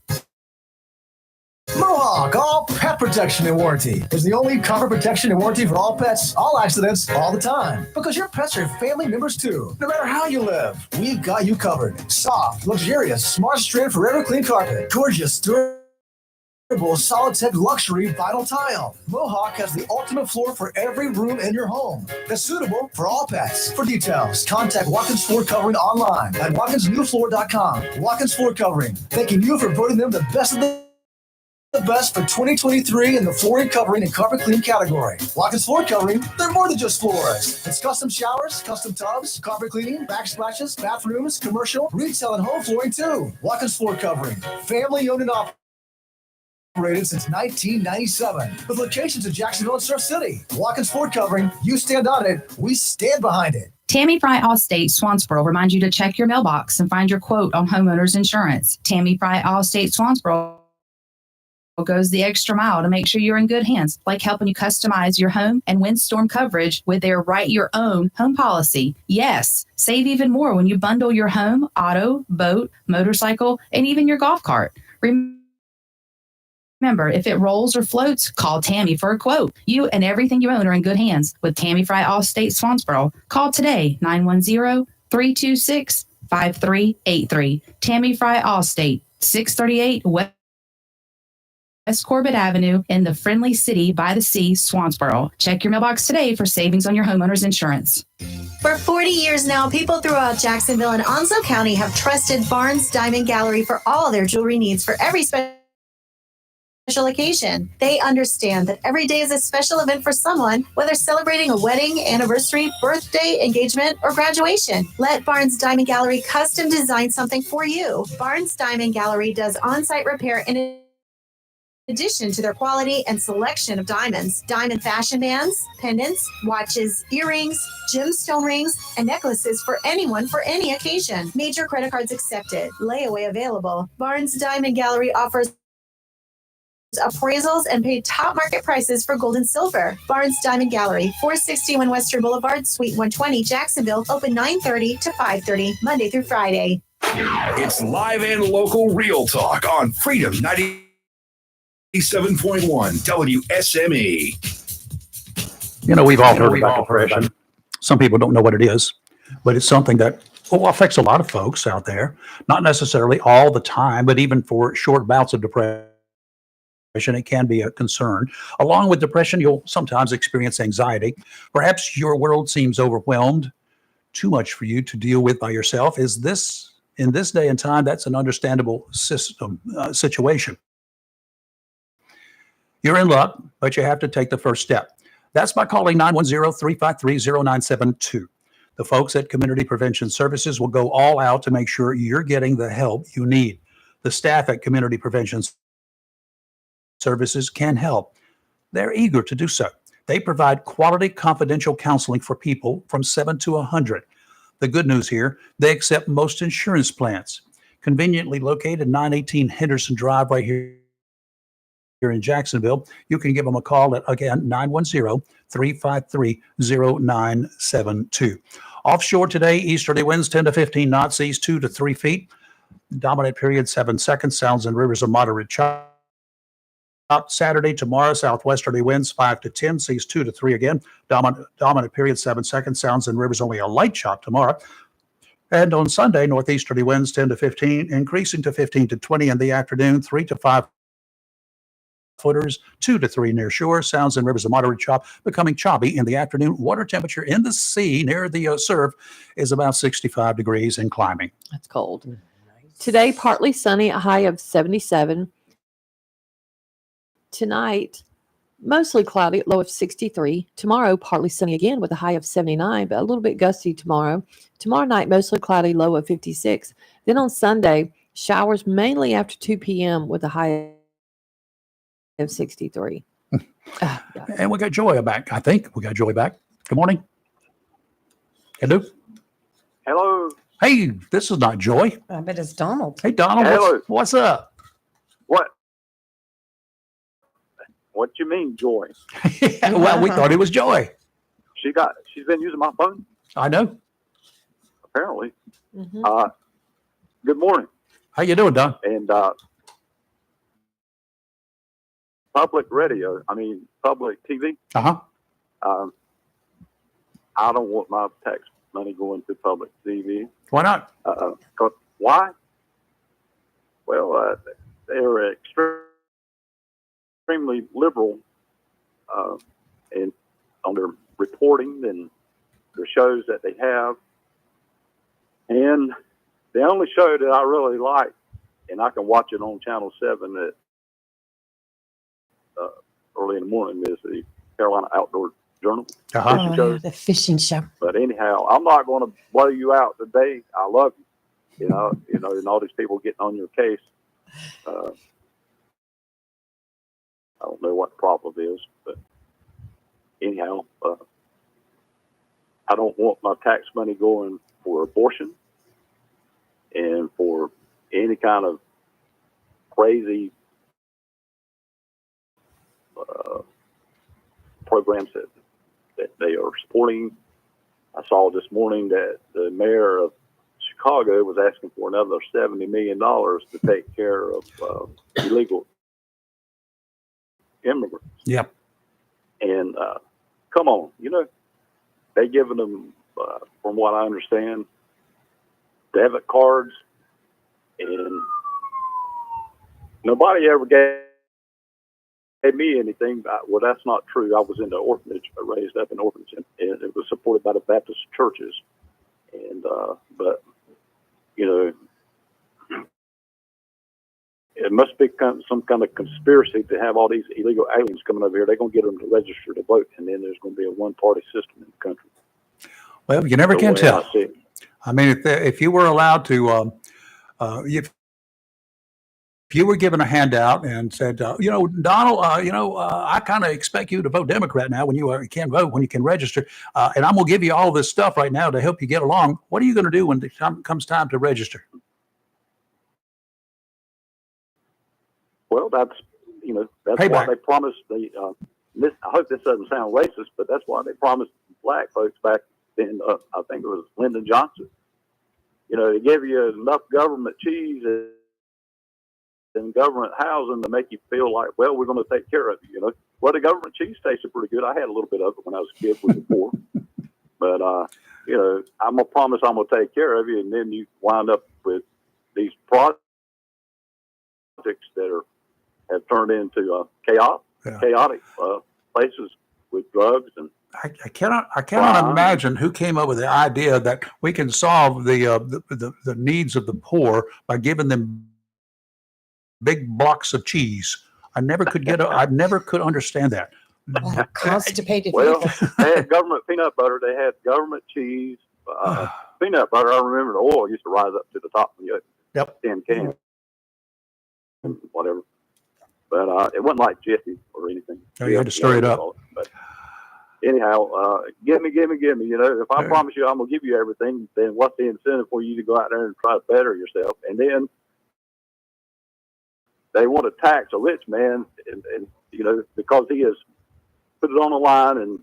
Mohawk All Pet Protection and Warranty is the only cover protection and warranty for all pets, all accidents, all the time. Because your pets are family members too. No matter how you live, we've got you covered. Soft, luxurious, smart strand forever clean carpet. Gorgeous, durable, solid tech luxury vinyl tile. Mohawk has the ultimate floor for every room in your home that's suitable for all pets. For details, contact Watkins Floor Covering online at watkinsnewfloor.com. Watkins Floor Covering, thanking you for voting them the best of the best for 2023 in the flooring covering and carpet clean category. Watkins Floor Covering, they're more than just floors. It's custom showers, custom tubs, carpet cleaning, backsplashes, bathrooms, commercial, retail, and home flooring too. Watkins Floor Covering, family owned and operated since 1997 with locations in Jacksonville and Surf City. Watkins Floor Covering, you stand on it, we stand behind it. Tammy Fry Allstate Swansboro reminds you to check your mailbox and find your quote on homeowners insurance. Tammy Fry Allstate Swansboro goes the extra mile to make sure you're in good hands, like helping you customize your home and windstorm coverage with their Write Your Own home policy. Yes, save even more when you bundle your home, auto, boat, motorcycle, and even your golf cart. Remember, if it rolls or floats, call Tammy for a quote. You and everything you own are in good hands with Tammy Fry Allstate Swansboro. Call today, 910-326-5383. Tammy Fry Allstate, 638 West Corbett Avenue in the friendly city by the sea, Swansboro. Check your mailbox today for savings on your homeowner's insurance. For 40 years now, people throughout Jacksonville and Onslow County have trusted Barnes Diamond Gallery for all their jewelry needs for every special occasion. They understand that every day is a special event for someone, whether celebrating a wedding, anniversary, birthday, engagement, or graduation. Let Barnes Diamond Gallery custom design something for you. Barnes Diamond Gallery does on-site repair in addition to their quality and selection of diamonds, diamond fashion bands, pendants, watches, earrings, gemstone rings, and necklaces for anyone for any occasion. Major credit cards accepted. Layaway available. Barnes Diamond Gallery offers appraisals and paid top market prices for gold and silver. Barnes Diamond Gallery, 461 Western Boulevard, Suite 120, Jacksonville, open 9:30 to 5:30, Monday through Friday. It's live and local real talk on Freedom 97.1 WSME. You know, we've all heard about depression. Some people don't know what it is, but it's something that affects a lot of folks out there. Not necessarily all the time, but even for short bouts of depression, it can be a concern. Along with depression, you'll sometimes experience anxiety. Perhaps your world seems overwhelmed, too much for you to deal with by yourself. In this day and time, that's an understandable situation. You're in luck, but you have to take the first step. That's by calling 910-353-0972. The folks at Community Prevention Services will go all out to make sure you're getting the help you need. The staff at Community Prevention Services can help. They're eager to do so. They provide quality, confidential counseling for people from 7 to 100. The good news here, they accept most insurance plans. Conveniently located 918 Henderson Drive right here in Jacksonville. You can give them a call at, again, 910-353-0972. Offshore today, easterly winds 10 to 15 knots, seas 2 to 3 feet. Dominant period 7 seconds. Sounds and rivers of moderate chop. Saturday, tomorrow, southwesterly winds 5 to 10, seas 2 to 3 again. Dominant period 7 seconds. Sounds and rivers only a light chop tomorrow. And on Sunday, northeasterly winds 10 to 15, increasing to 15 to 20 in the afternoon, 3 to 5 footers, 2 to 3 near shore. Sounds and rivers of moderate chop, becoming choppy in the afternoon. Water temperature in the sea near the surf is about 65 degrees and climbing. That's cold. Today, partly sunny, a high of 77. Tonight, mostly cloudy, low of 63. Tomorrow, partly sunny again with a high of 79, but a little bit gusty tomorrow. Tomorrow night, mostly cloudy, low of 56. Then on Sunday, showers mainly after 2 p.m. with a high of 63. And we got Joy back, I think. We got Joy back. Good morning. Hello. Hello. Hey, this is not Joy. I bet it's Donald. Hey, Donald. Hello. What's up? What you mean, Joy? Well, we thought it was Joy. She's been using my phone, I know. apparently. Mm-hmm. Good morning. How you doing, Don? And public TV. Uh-huh. I don't want my tax money going to public TV. Why not? Why? Well, they're extremely liberal in on their reporting and their shows that they have. And the only show that I really like, and I can watch it on Channel 7 at early in the morning, is the Carolina Outdoor Journal. Uh-huh. Oh, the fishing show. But anyhow, I'm not going to blow you out today. I love you. You know, and all these people getting on your case. I don't know what the problem is, but anyhow, I don't want my tax money going for abortion and for any kind of crazy programs that they are supporting. I saw this morning that the mayor of Chicago was asking for another $70 million to take care of illegal immigrants. Yep. And come on, they giving them, from what I understand, debit cards, and nobody ever gave me anything. Well, that's not true. I was in the orphanage, raised up in an orphanage, and it was supported by the Baptist churches. And but it must be some kind of conspiracy to have all these illegal aliens coming over here. They're going to get them to register to vote, and then there's going to be a one-party system in the country. Well, you never can tell. I mean, if you were allowed to, if you were given a handout and said, Donald, I kind of expect you to vote Democrat now when you can vote, when you can register, and I'm going to give you all this stuff right now to help you get along. What are you going to do when it comes time to register? Well, that's, that's Payback. why they promised the. I hope this doesn't sound racist, but that's why they promised black folks back then. I think it was Lyndon Johnson. They give you enough government cheese and government housing to make you feel like, well, we're going to take care of you. Well, the government cheese tasted pretty good. I had a little bit of it when I was a kid with the poor. But, I'm going to promise I'm going to take care of you. And then you wind up with these projects that have turned into chaotic places with drugs. And I cannot imagine who came up with the idea that we can solve the needs of the poor by giving them big blocks of cheese. I never could understand that. Constipated. Well, they had government peanut butter. They had government cheese. Peanut butter, I remember the oil used to rise up to the top of the tin can. Whatever. But it wasn't like Jiffy or anything. Oh, you had to stir it up. But anyhow, give me. If I promise you I'm going to give you everything, then what's the incentive for you to go out there and try to better yourself? And then they want to tax a rich man, and because he has put it on the line and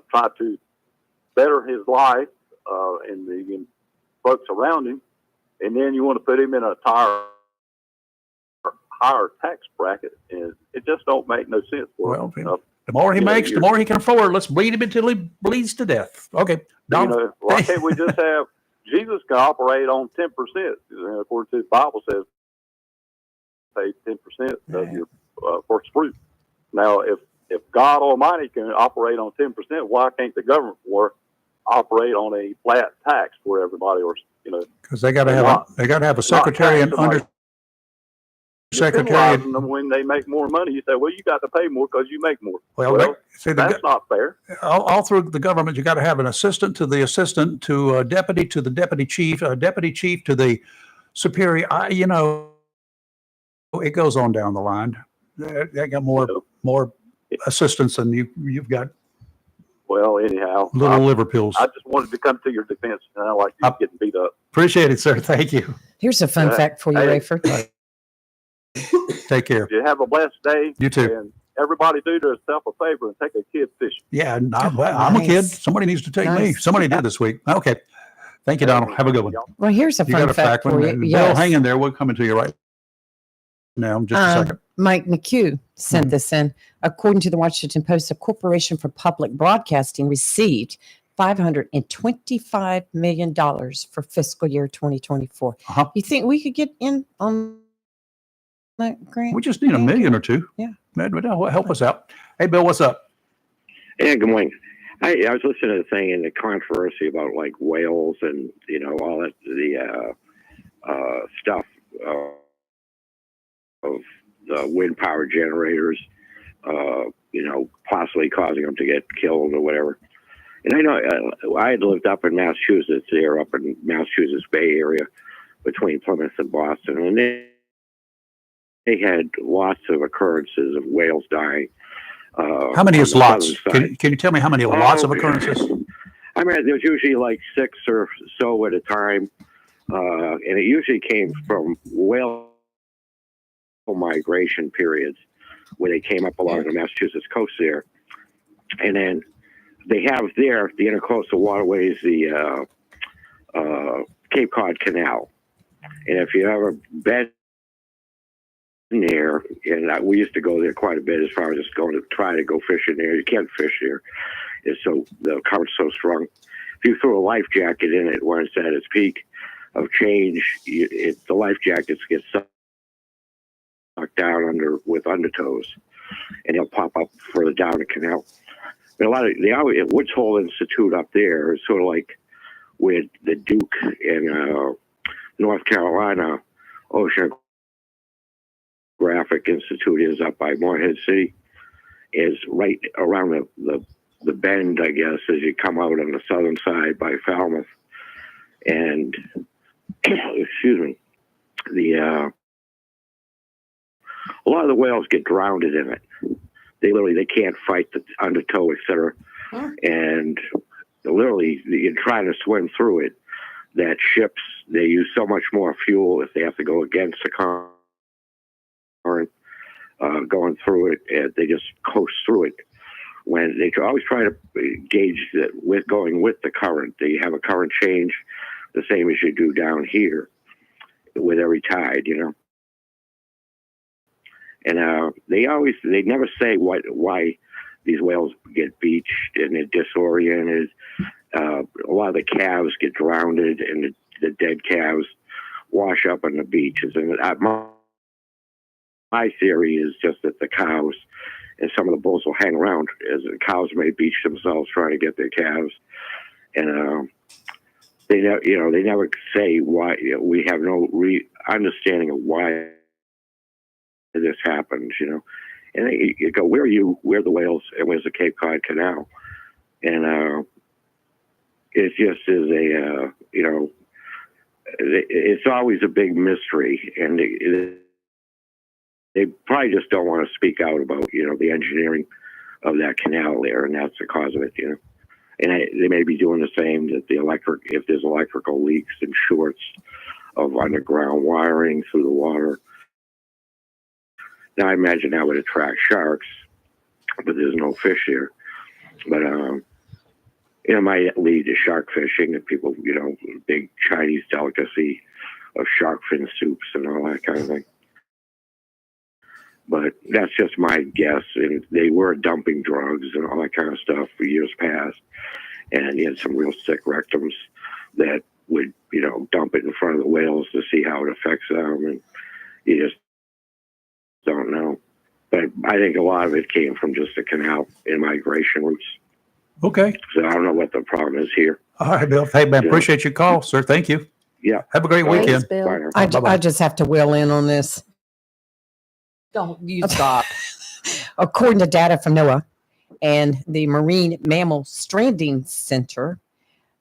tried to better his life and the folks around him, and then you want to put him in a higher tax bracket, and it just don't make no sense for him. The more he makes, the more he can afford. Let's bleed him until he bleeds to death. Okay. Why can't we just have Jesus can operate on 10%? According to the Bible says, pay 10% of your first fruit. Now, if God Almighty can operate on 10%, why can't the government operate on a flat tax for everybody? Or because they got to have a secretary and under. Secretary, when they make more money, you say, "Well, you got to pay more because you make more." Well, that's not fair. All through the government, you got to have an assistant to the assistant, to a deputy to the deputy chief, a deputy chief to the superior. It goes on down the line. They got more assistants than you've got. Well, anyhow, little liver pills. I just wanted to come to your defense, and I like you getting beat up. Appreciate it, sir. Thank you. Here's a fun fact for you, Rayford. Take care. You have a blessed day. You too. And everybody do yourself a favor and take a kid fishing. Yeah, I'm a kid. Somebody needs to take me. Somebody did this week. Okay. Thank you, Donald. Have a good one. Well, here's a fun fact for you. Bill, hang in there. We're coming to you right now. Just a second. Mike McHugh sent this in. According to the Washington Post, the Corporation for Public Broadcasting received $525 million for fiscal year 2024. You think we could get in on that grant? We just need $1 million or $2 million. Yeah. That'll help us out. Hey, Bill, what's up? Yeah, good morning. I was listening to the thing in the controversy about like whales and, all that, the stuff of the wind power generators, possibly causing them to get killed or whatever. And I know I had lived up in Massachusetts, up in Massachusetts Bay Area between Plymouth and Boston, and they had lots of occurrences of whales dying. How many is lots? Can you tell me how many lots of occurrences? I mean, there's usually like 6 or so at a time, and it usually came from whale migration periods where they came up along the Massachusetts coast there. And then they have there, the intercoastal waterways, the Cape Cod Canal. And if you ever been there, and we used to go there quite a bit as far as just going to try to go fishing there. You can't fish there. It's so, the current's so strong. If you throw a life jacket in it when it's at its peak of change, the life jackets get sucked down with undertows, and they'll pop up further down the canal. But at Woods Hole Institute up there is sort of like where the Duke in North Carolina Oceanographic Institute is up by Morehead City, is right around the bend, I guess, as you come out on the southern side by Falmouth. And excuse me, a lot of the whales get drowned in it. They can't fight the undertow, etc. And literally, you're trying to swim through it. That ships, they use so much more fuel if they have to go against the current. going through it. They just coast through it. When they always try to gauge that with going with the current, they have a current change, the same as you do down here with every tide, you know. And they never say why these whales get beached and they're disoriented. A lot of the calves get drowned, and the dead calves wash up on the beaches. And my theory is just that the cows and some of the bulls will hang around, as the cows may beach themselves trying to get their calves. And they never say why. We have no understanding of why this happens, you know. And you go, where are the whales, and where's the Cape Cod Canal? And it just is it's always a big mystery, and they probably just don't want to speak out about, you know, the engineering of that canal there, and that's the cause of it, you know. And they may be doing the same, that if there's electrical leaks and shorts of underground wiring through the water. Now, I imagine that would attract sharks, but there's no fish here. But, it might lead to shark fishing, and people, you know, big Chinese delicacy of shark fin soups and all that kind of thing. But that's just my guess. And they were dumping drugs and all that kind of stuff for years past. And you had some real sick rectums that would, you know, dump it in front of the whales to see how it affects them. And you just don't know. But I think a lot of it came from just the canal and migration routes. Okay. So I don't know what the problem is here. All right, Bill. Hey, man, appreciate your call, sir. Thank you. Yeah. Have a great Thanks, weekend. Bill. Bye now. I just have to wheel in on this. Don't you stop. According to data from NOAA and the Marine Mammal Stranding Center,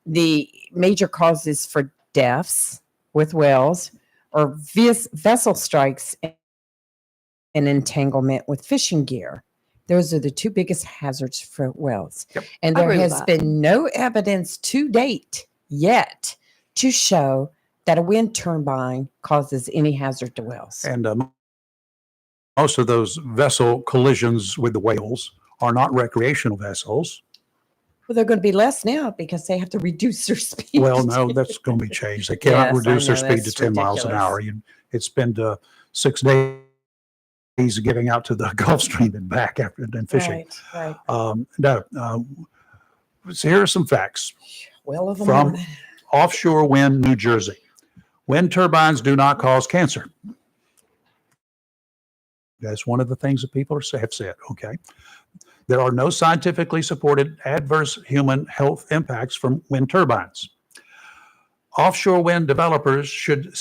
the major causes for deaths with whales are vessel strikes and entanglement with fishing gear. Those are the two biggest hazards for whales. Yep. And I there agree with has that. been no evidence to date yet to show that a wind turbine causes any hazard to whales. And most of those vessel collisions with the whales are not recreational vessels. Well, they're going to be less now because they have to reduce their speed. Well, no, that's going to be changed. They cannot Yes, I reduce their know, speed to that's 10 miles an ridiculous. hour. It's been 6 days getting out to the Gulf Stream and back after then fishing. Right. So here are some facts Well of the from morning. Offshore Wind, New Jersey. Wind turbines do not cause cancer. That's one of the things that people have said. Okay. There are no scientifically supported adverse human health impacts from wind turbines. Offshore wind developers should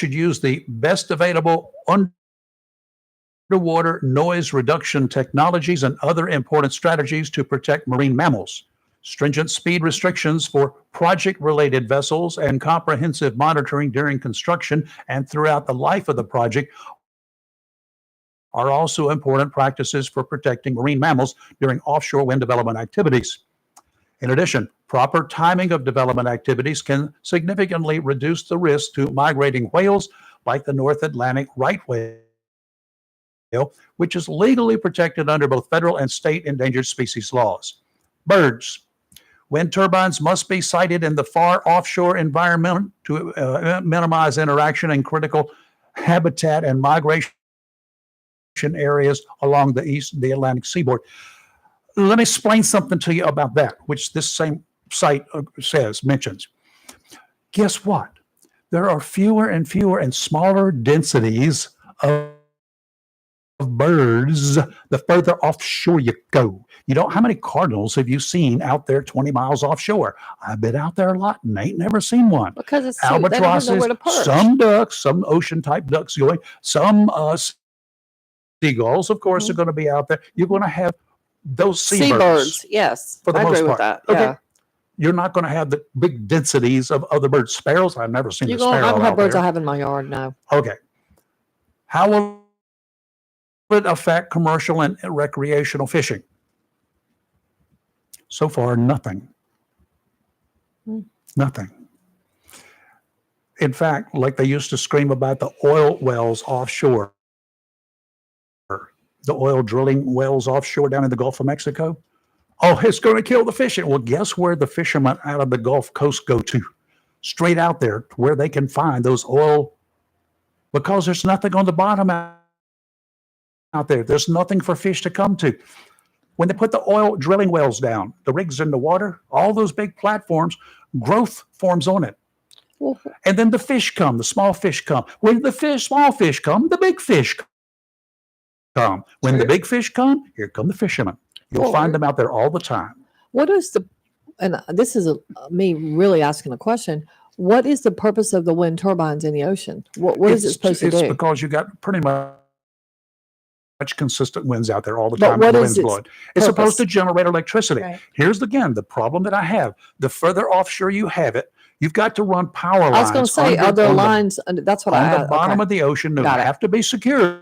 use the best available underwater noise reduction technologies and other important strategies to protect marine mammals. Stringent speed restrictions for project-related vessels and comprehensive monitoring during construction and throughout the life of the project are also important practices for protecting marine mammals during offshore wind development activities. In addition, proper timing of development activities can significantly reduce the risk to migrating whales like the North Atlantic right whale, which is legally protected under both federal and state endangered species laws. Birds. Wind turbines must be sited in the far offshore environment to minimize interaction in critical habitat and migration areas along the Atlantic seaboard. Let me explain something to you about that, which this same site mentions. Guess what? There are fewer and fewer and smaller densities of birds the further offshore you go. How many cardinals have you seen out there 20 miles offshore? I've been out there a lot and ain't never seen one. Because it's Albatrosses, they don't know where to perch. some ducks, some ocean type ducks going, some seagulls, of course, are going to be out there. You're going to have those seabirds. Yes, For the I most agree with part. that. Okay. Yeah. You're not going to have the big densities of other birds. Sparrows, I've never seen a sparrow I don't have out birds I there. have in my yard now. Okay. How will it affect commercial and recreational fishing? So far, nothing. Nothing. In fact, like they used to scream about the oil wells offshore, the oil drilling wells offshore down in the Gulf of Mexico? Oh, it's going to kill the fishing. Well, guess where the fishermen out of the Gulf Coast go to? Straight out there to where they can find those oil, because there's nothing on the bottom out there. There's nothing for fish to come to. When they put the oil drilling wells down, the rigs in the water, all those big platforms, growth forms on it. And then the fish come, the small fish come. When the small fish come, the big fish come. When the big fish come, here come the fishermen. You'll find them out there all the time. What is and this is me really asking a question. What is the purpose of the wind turbines in the ocean? What is it supposed to do? It's because you got pretty much consistent winds out there all the But time. what The is wind's its blowing. It's supposed to purpose? generate electricity. Right. Here's again the problem that I have. The further offshore you have it, you've got to run power lines. I was going to say, are there lines? That's what I on the asked. bottom Okay. of the ocean that Got it. have to be secured.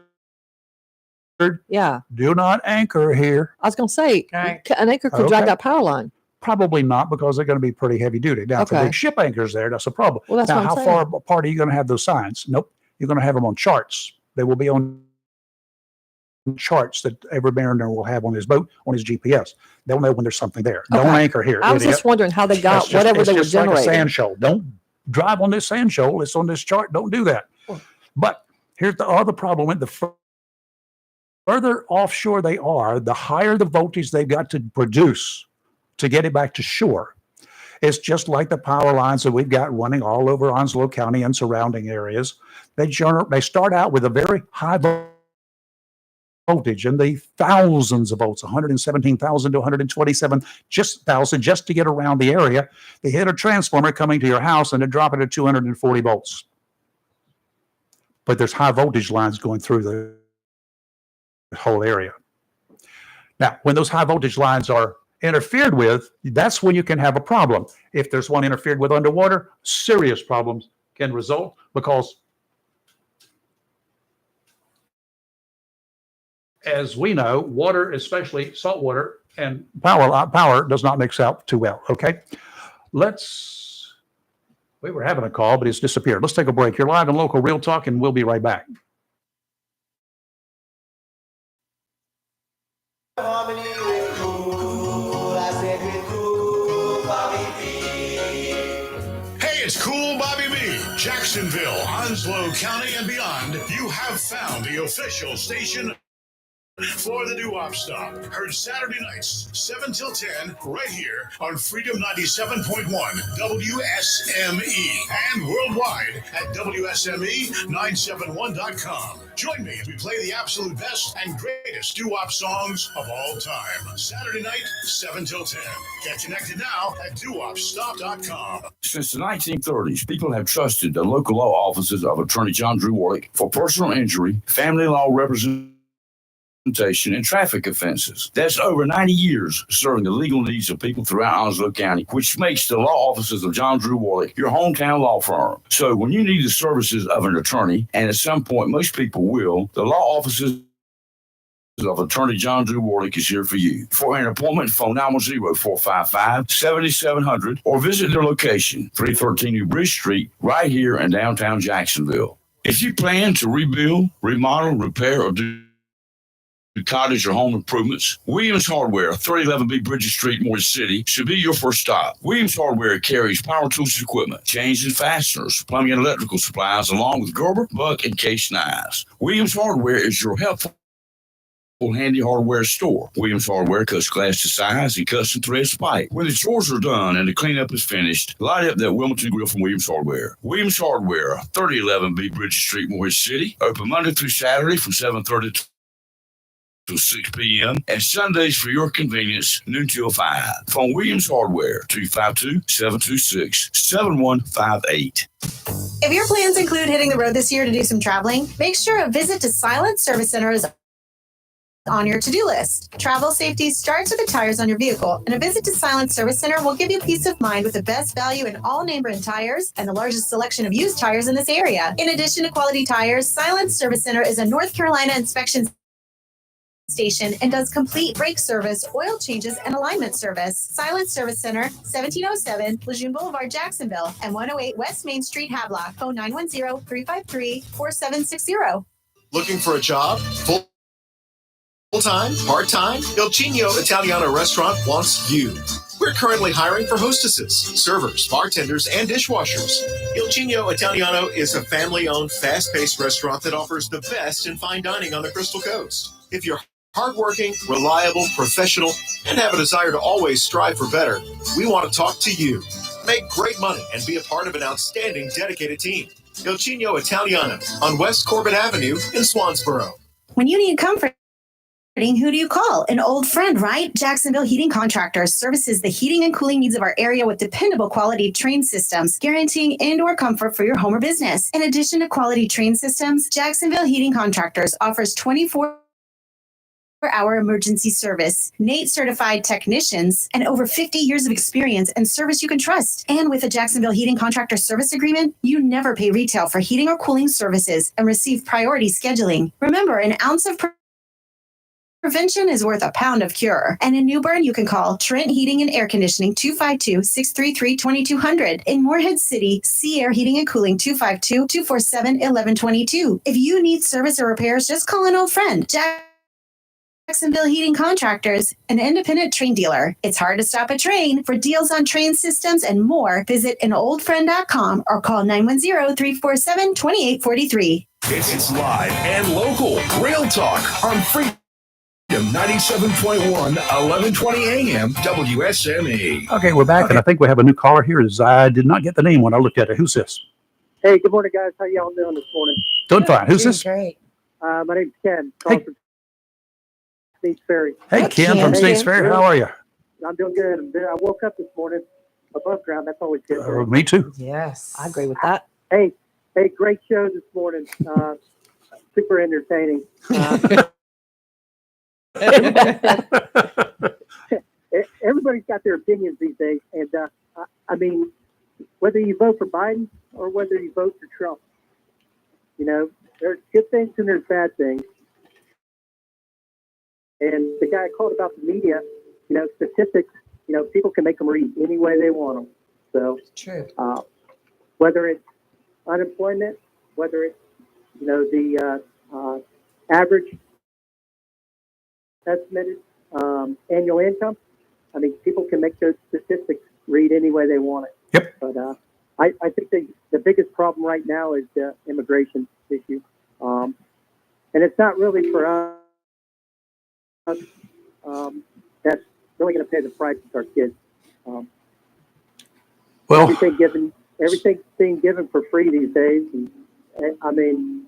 Yeah. Do not anchor here. I was going to say, an anchor could drag Okay. that power line. Probably not, because they're going to be pretty heavy duty. Now, if the Okay. big ship anchors there, that's a problem. Well, that's now, what I'm how saying. far apart are you going to have those signs? Nope. You're going to have them on charts. They will be on charts that every mariner will have on his boat, on his GPS. They'll know when there's something there. Don't Okay. anchor here. I was idiot. just wondering how they got It's just- whatever it's they were just like a generating. sand shoal. Don't drive on this sand shoal. It's on this chart. Don't do that. But here's the other problem with the further offshore they are, the higher the voltage they've got to produce to get it back to shore. It's just like the power lines that we've got running all over Onslow County and surrounding areas. They start out with a very high voltage in the thousands of volts, 117,000 to 127,000 just to get around the area. They hit a transformer coming to your house and they drop it at 240 volts. But there's high voltage lines going through the whole area. Now, when those high voltage lines are interfered with, that's when you can have a problem. If there's one interfered with underwater, serious problems can result, because as we know, water, especially salt water and power does not mix out too well. Okay. We were having a call, but it's disappeared. Let's take a break. You're live in Local Real Talk, and we'll be right back. Hey, it's Cool Bobby B. Jacksonville, Onslow County, and beyond. You have found the official station for the Doo-Wop Stop. Heard Saturday nights, 7 till 10, right here on Freedom 97.1 WSME and worldwide at WSME971.com. Join me as we play the absolute best and greatest doo-wop songs of all time. Saturday night, 7 till 10. Get connected now at doowopstop.com. Since the 1930s, people have trusted the local law offices of Attorney John Drew Warlick for personal injury, family law representation, and traffic offenses. That's over 90 years serving the legal needs of people throughout Onslow County, which makes the law offices of John Drew Warlick your hometown law firm. So when you need the services of an attorney, and at some point most people will, the law offices of Attorney John Drew Warlick is here for you. For an appointment, phone 910-455-7700 or visit their location, 313 New Bridge Street, right here in downtown Jacksonville. If you plan to rebuild, remodel, repair, or do cottage or home improvements, Williams Hardware, 3011B Bridges Street, Morris City, should be your first stop. Williams Hardware carries power tools equipment, chains and fasteners, plumbing and electrical supplies, along with Gerber, Buck, and Case knives. Williams Hardware is your helpful handy hardware store. Williams Hardware cuts glass to size and custom threads pipe. When the chores are done and the cleanup is finished, light up that Wilmington grill from Williams Hardware. Williams Hardware, 3011B Bridges Street, Morris City, open Monday through Saturday from 7:30 to 6 p.m. and Sundays for your convenience, noon till 5. Phone Williams Hardware, 252-726-7158. If your plans include hitting the road this year to do some traveling, make sure a visit to Silent Service Center is on your to-do list. Travel safety starts with the tires on your vehicle, and a visit to Silent Service Center will give you peace of mind with the best value in all name brand tires and the largest selection of used tires in this area. In addition to quality tires, Silent Service Center is a North Carolina inspection station and does complete brake service, oil changes, and alignment service. Silent Service Center, 1707 Lejeune Boulevard, Jacksonville, and 108 West Main Street, Havelock. Phone 910-353-4760. Looking for a job? Full-time, part-time, Il Cigno Italiano restaurant wants you. We're currently hiring for hostesses, servers, bartenders, and dishwashers. Il Cigno Italiano is a family-owned, fast-paced restaurant that offers the best in fine dining on the Crystal Coast. If you're hardworking, reliable, professional, and have a desire to always strive for better, we want to talk to you. Make great money and be a part of an outstanding, dedicated team. Il Cigno Italiano on West Corbett Avenue in Swansboro. When you need comfort, who do you call? An old friend, right? Jacksonville Heating Contractors services the heating and cooling needs of our area with dependable quality train systems, guaranteeing indoor comfort for your home or business. In addition to quality train systems, Jacksonville Heating Contractors offers 24-hour emergency service, NATE certified technicians, and over 50 years of experience and service you can trust. And with a Jacksonville Heating Contractor service agreement, you never pay retail for heating or cooling services and receive priority scheduling. Remember, an ounce of prevention is worth a pound of cure. And in New Bern, you can call Trent Heating and Air Conditioning 252-633-2200. In Morehead City, Sea Air Heating and Cooling 252-247-1122. If you need service or repairs, just call an old friend. Jacksonville Heating Contractors, an independent train dealer. It's hard to stop a train. For deals on train systems and more, visit anoldfriend.com or call 910-347-2843. It's live and local. Real talk on Freedom 97.1, 1120 AM, WSME. Okay, we're back, and I think we have a new caller here. I did not get the name when I looked at it. Who's this? Hey, good morning, guys. How y'all doing this morning? Doing fine. Who's this? Great. My name's Ken. Calling from Sneeds Ferry. Hey, Ken from Sneeds Ferry. How are you? I'm doing good. I woke up this morning above ground. That's always good. Me too. Yes. I agree with that. Hey, great show this morning. Super entertaining. Everybody's got their opinions these days, and I mean, whether you vote for Biden or whether you vote for Trump, you know, there's good things and there's bad things. And the guy called about the media, you know, statistics, you know, people can make them read any way they want them. So, true. Whether it's unemployment, whether it's, you know, the average estimated annual income. I mean, people can make those statistics read any way they want it. Yep. But I think the biggest problem right now is the immigration issue. And it's not really for us. That's really going to pay the price with our kids. Well, everything's being given for free these days. And I mean,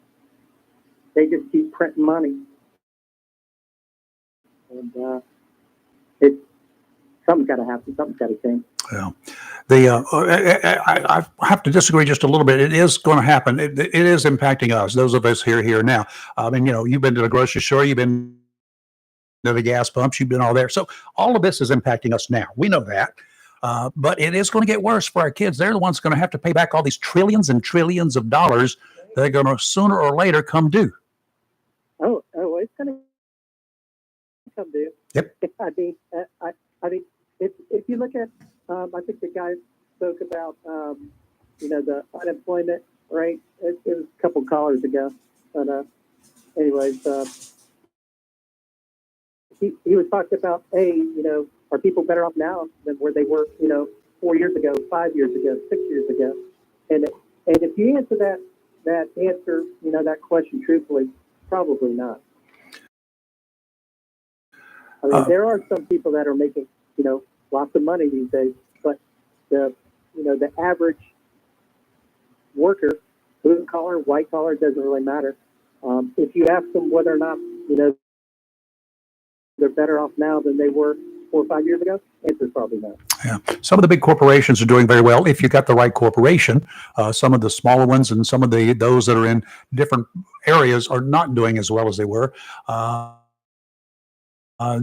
they just keep printing money. And something's got to happen. Something's got to change. Yeah, I have to disagree just a little bit. It is going to happen. It is impacting us, those of us here now. I mean, you know, you've been to the grocery store, you've been to the gas pumps, you've been all there. So all of this is impacting us now. We know that. But it is going to get worse for our kids. They're the ones going to have to pay back all these trillions and trillions of dollars that are going to sooner or later come due. Oh, it's going to come due. Yep. I mean, if you look at, I think the guy spoke about, you know, the unemployment rate. It was a couple callers ago, but anyways, he was talking about, hey, you know, are people better off now than where they were, you know, 4 years ago, 5 years ago, 6 years ago? And if you answer that answer, you know, that question truthfully, probably not. I mean, there are some people that are making, you know, lots of money these days, but the average worker, blue collar, white collar, doesn't really matter. If you ask them whether or not, you know, they're better off now than they were 4 or 5 years ago, answer's probably not. Yeah, some of the big corporations are doing very well if you got the right corporation. Some of the smaller ones and some of those that are in different areas are not doing as well as they were. I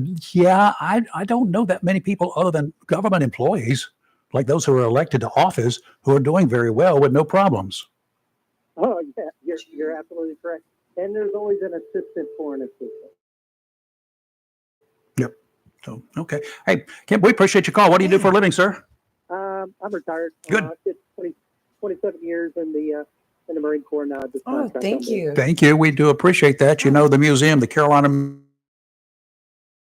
don't know that many people other than government employees, like those who are elected to office, who are doing very well with no problems. Oh, yeah, you're absolutely correct. And there's always an assistant for an assistant. Yep. So, okay. Hey, Kim, we appreciate your call. What do you do for a living, sir? I'm retired. Good. I did 27 years in the Marine Corps now. Oh, thank you. Thank you. We do appreciate that. You know, the museum, the Carolina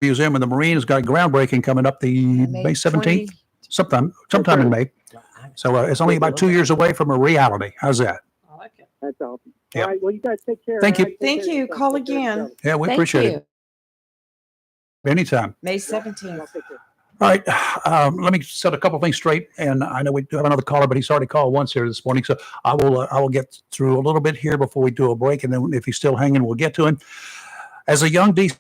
Museum and the Marine has got groundbreaking coming up the May 17th, sometime in May. So it's only about 2 years away from a reality. How's that? That's awesome. Yep. All right. Well, you guys take care. Thank you. all right? Take Thank care of you. yourself. Call Take care of again. yourself. Yeah, we appreciate it. Anytime. May 17th. All right. Let me set a couple things straight. And I know we do have another caller, but he's already called once here this morning. So I will get through a little bit here before we do a break. And then if he's still hanging, we'll get to him. As a young DC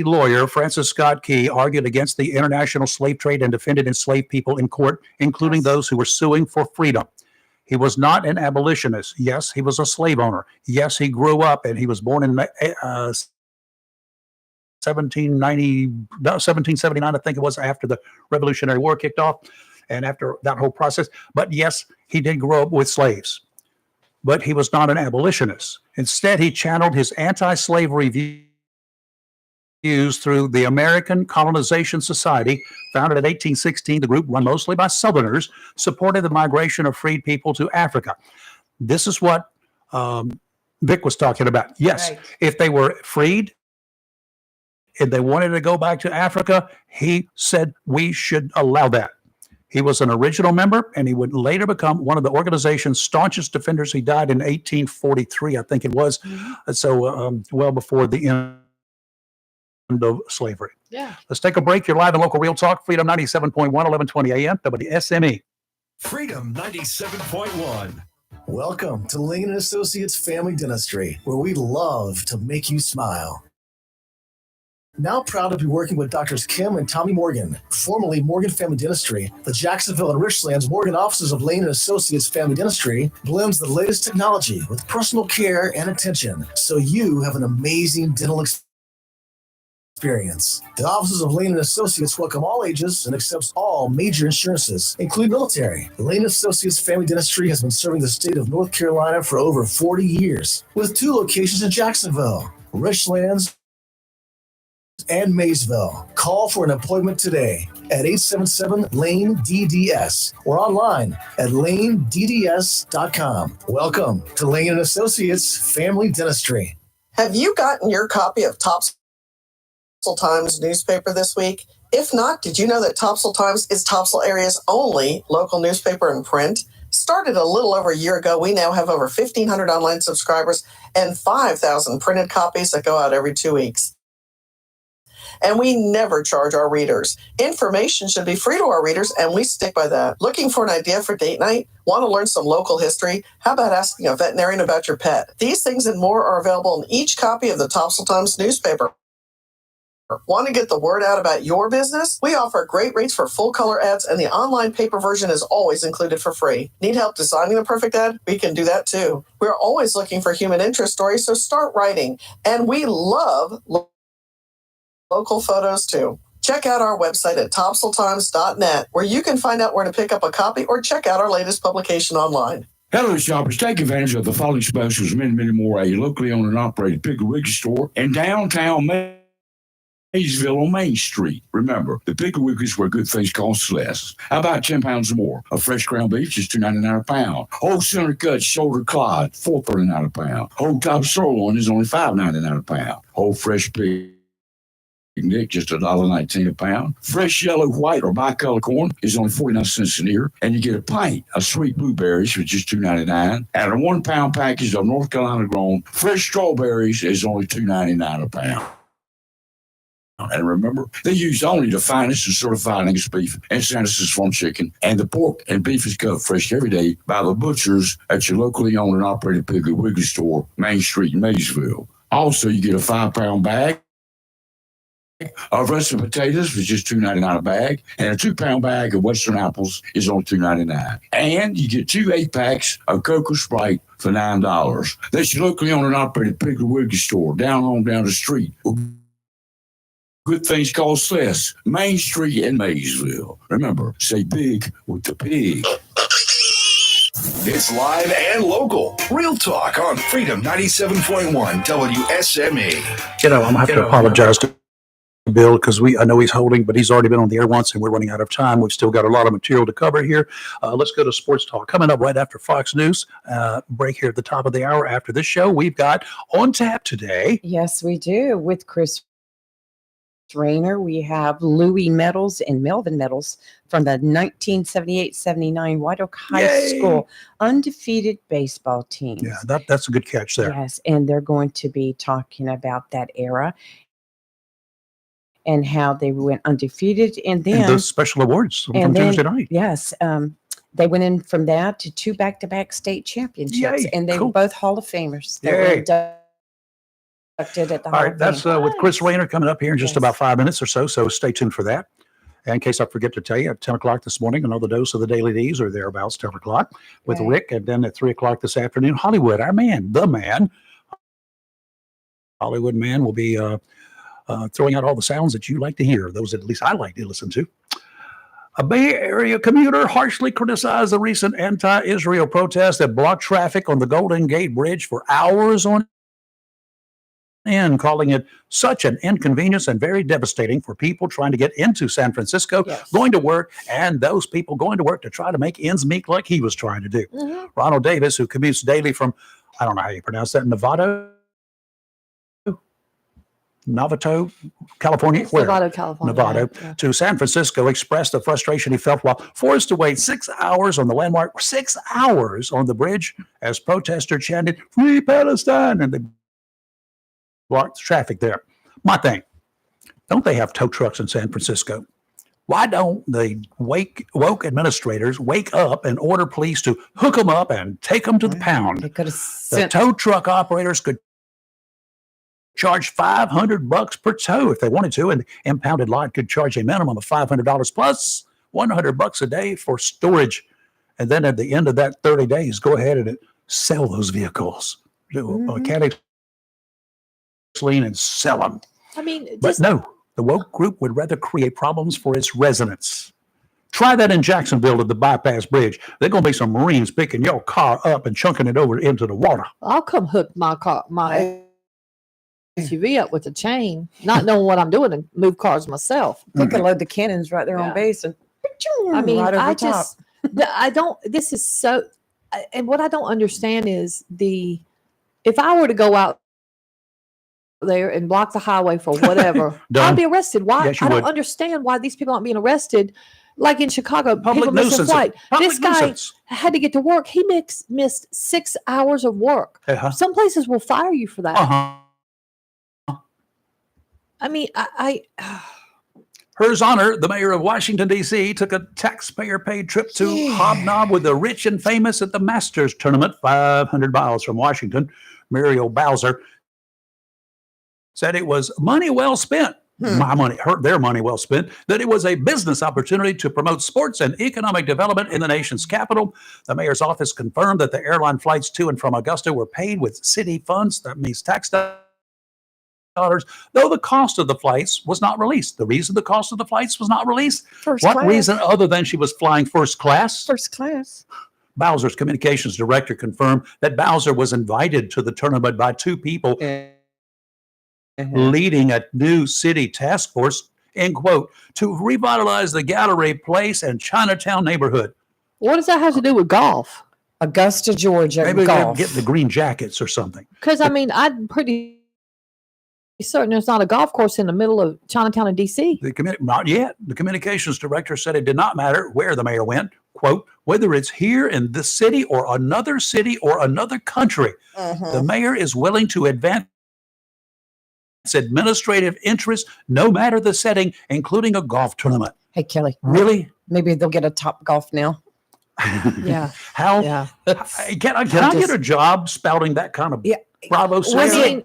lawyer, Francis Scott Key argued against the international slave trade and defended enslaved people in court, including those who were suing for freedom. He was not an abolitionist. Yes, he was a slave owner. Yes, he grew up and he was born in 1779, I think it was, after the Revolutionary War kicked off and after that whole process. But yes, he did grow up with slaves, but he was not an abolitionist. Instead, he channeled his anti-slavery views through the American Colonization Society, founded in 1816. The group, run mostly by Southerners, supported the migration of freed people to Africa. This is what Vic was talking about. Yes, right. If they were freed, if they wanted to go back to Africa, he said we should allow that. He was an original member, and he would later become one of the organization's staunchest defenders. He died in 1843, I think it was. So well before the end of slavery. Yeah. Let's take a break. You're live in Local Real Talk, Freedom 97.1, 1120 AM, WSME. Freedom 97.1. Welcome to Lane & Associates Family Dentistry, where we love to make you smile. Now proud to be working with Doctors Kim and Tommy Morgan, formerly Morgan Family Dentistry. The Jacksonville and Richlands Morgan offices of Lane & Associates Family Dentistry blends the latest technology with personal care and attention, so you have an amazing dental experience. The offices of Lane & Associates welcome all ages and accepts all major insurances, including military. Lane & Associates Family Dentistry has been serving the state of North Carolina for over 40 years, with 2 locations in Jacksonville, Richlands, and Maysville. Call for an appointment today at 877-LANE-DDS or online at lanedds.com. Welcome to Lane & Associates Family Dentistry. Have you gotten your copy of Topsail Times newspaper this week? If not, did you know that Topsail Times is Topsail area's only local newspaper in print? Started a little over a year ago, we now have over 1,500 online subscribers and 5,000 printed copies that go out every 2 weeks. And we never charge our readers. Information should be free to our readers, and we stick by that. Looking for an idea for date night? Want to learn some local history? How about asking a veterinarian about your pet? These things and more are available in each copy of the Topsail Times newspaper. Want to get the word out about your business? We offer great rates for full color ads, and the online paper version is always included for free. Need help designing the perfect ad? We can do that too. We're always looking for human interest stories, so start writing. And we love local photos too. Check out our website at topsailtimes.net, where you can find out where to pick up a copy or check out our latest publication online. Hello, shoppers. Take advantage of the following specials, many more at a locally owned and operated Piggly Wiggly store in downtown Maysville on Main Street. Remember, the Piggly Wiggly is where good things cost less. How about 10 pounds or more? A fresh ground beef is $2.99 a pound. Whole center cut shoulder cod, $4.39 a pound. Whole top sirloin is only $5.99 a pound. Whole fresh pig Nick, just $1.19 a pound. Fresh yellow, white, or bicolor corn is only 49 cents an ear, and you get a pint of sweet blueberries for just $2.99. And a 1 pound package of North Carolina grown fresh strawberries is only $2.99 a pound. And remember, they use only the finest and certified Angus beef and Sanderson's farm chicken, and the pork and beef is cut fresh every day by the butchers at your locally owned and operated Piggly Wiggly store, Main Street in Maysville. Also, you get a 5 pound bag of russet potatoes for just $2.99 a bag, and a 2 pound bag of Western apples is only $2.99. And you get 2 8-packs of Coke or Sprite for $9. That's your locally owned and operated Piggly Wiggly store down the street. Good things cost less. Main Street in Maysville. Remember, say big with the pig. It's live and local. Real Talk on Freedom 97.1 WSME. I'm going to have to apologize to Bill, because I know he's holding, but he's already been on the air once and we're running out of time. We've still got a lot of material to cover here. Let's go to Sports Talk. Coming up right after Fox News, break here at the top of the hour. After this show, we've got On Tap today. Yes, we do, with Chris Rayner. We have Louis Meadows and Melvin Meadows from the 1978-79 White Oak High Yay! School undefeated baseball team. Yeah, that's a good catch there. Yes, and they're going to be talking about that era and how they went undefeated, and then And those special awards from and then- Tuesday night. Yes, they went in from that to 2 back-to-back state championships, Yay, and they cool. were both Hall of Famers. They were Yay. inducted at the All Hall right, of that's Fame. with Chris Rayner coming up here in just Yes. about 5 minutes or so. So stay tuned for that. And in case I forget to tell you, at 10 o'clock this morning, another dose of the Daily D's or thereabouts, 10 o'clock with Right. Rick. And then at 3 o'clock this afternoon, Hollywood, our man, the man, Hollywood man will be throwing out all the sounds that you like to hear, those that at least I like to listen to. A Bay Area commuter harshly criticized the recent anti-Israel protest that blocked traffic on the Golden Gate Bridge for hours on end, calling it such an inconvenience and very devastating for people trying to get into San Francisco, Yes. going to work, and those people going to work to try to make ends meet like he was trying to do. Mhm. Ronald Davis, who commutes daily from, I don't know how you pronounce that, Novato, California, It's Novato, California. Nevada, Yeah. to San Francisco, expressed the frustration he felt while forced to wait 6 hours on the landmark, 6 hours on the bridge as protesters chanted, "Free Palestine," and they blocked traffic there. My thing, don't they have tow trucks in San Francisco? Why don't the woke administrators wake up and order police to hook them up and take them to the pound? They could have The sent tow truck operators could charge $500 per tow if they wanted to, and the impounded lot could charge a minimum of $500 plus $100 a day for storage. And then at the end of that 30 days, go ahead and sell those vehicles. Do a mechanics lien and sell them. I mean, But just no, the woke group would rather create problems for its residents. Try that in Jacksonville at the bypass bridge. There're going to be some Marines picking your car up and chunking it over into the water. I'll come hook my SUV up with a chain, not knowing what I'm doing, and move cars myself. they could load the cannons right there Yeah. on base and I mean, right over I top. just, I don't, this is so, and what I don't understand is if I were to go out there and block the highway for whatever, Done. I'd be arrested. Why? Yes, you I don't would. understand why these people aren't being arrested. Like in Chicago, Public people missing nuisance. flight. Public This guy nuisance. had to get to work. He missed 6 hours of work. Uh-huh. Some places will fire you for that. Uh-huh. I mean, Hers Honor, the mayor of Washington, D.C., took a taxpayer-paid trip to hobnob with the rich and famous at the Masters tournament, 500 miles from Washington. Muriel Bowser said it was money well spent. My money, their money well spent, that it was a business opportunity to promote sports and economic development in the nation's capital. The mayor's office confirmed that the airline flights to and from Augusta were paid with city funds. That means tax dollars, though the cost of the flights was not released. The reason the cost of the flights was not released? First What class. reason other than she was flying first class? First class. Bowser's communications director confirmed that Bowser was invited to the tournament by two people leading a new city task force, end quote, to revitalize the Gallery Place and Chinatown neighborhood. what does that have to do with golf? Augusta, Georgia. Maybe they're golf. getting the green jackets or something. Because I mean, I'm pretty certain there's not a golf course in the middle of Chinatown and DC. Not yet. The communications director said it did not matter where the mayor went, quote, whether it's here in this city or another country. The mayor is willing to advance administrative interests, no matter the setting, including a golf tournament. Hey, Kelly. Really? Maybe they'll get a Top Golf now. Yeah. How? Yeah. Can I get a job spouting that kind of Bravo scenario?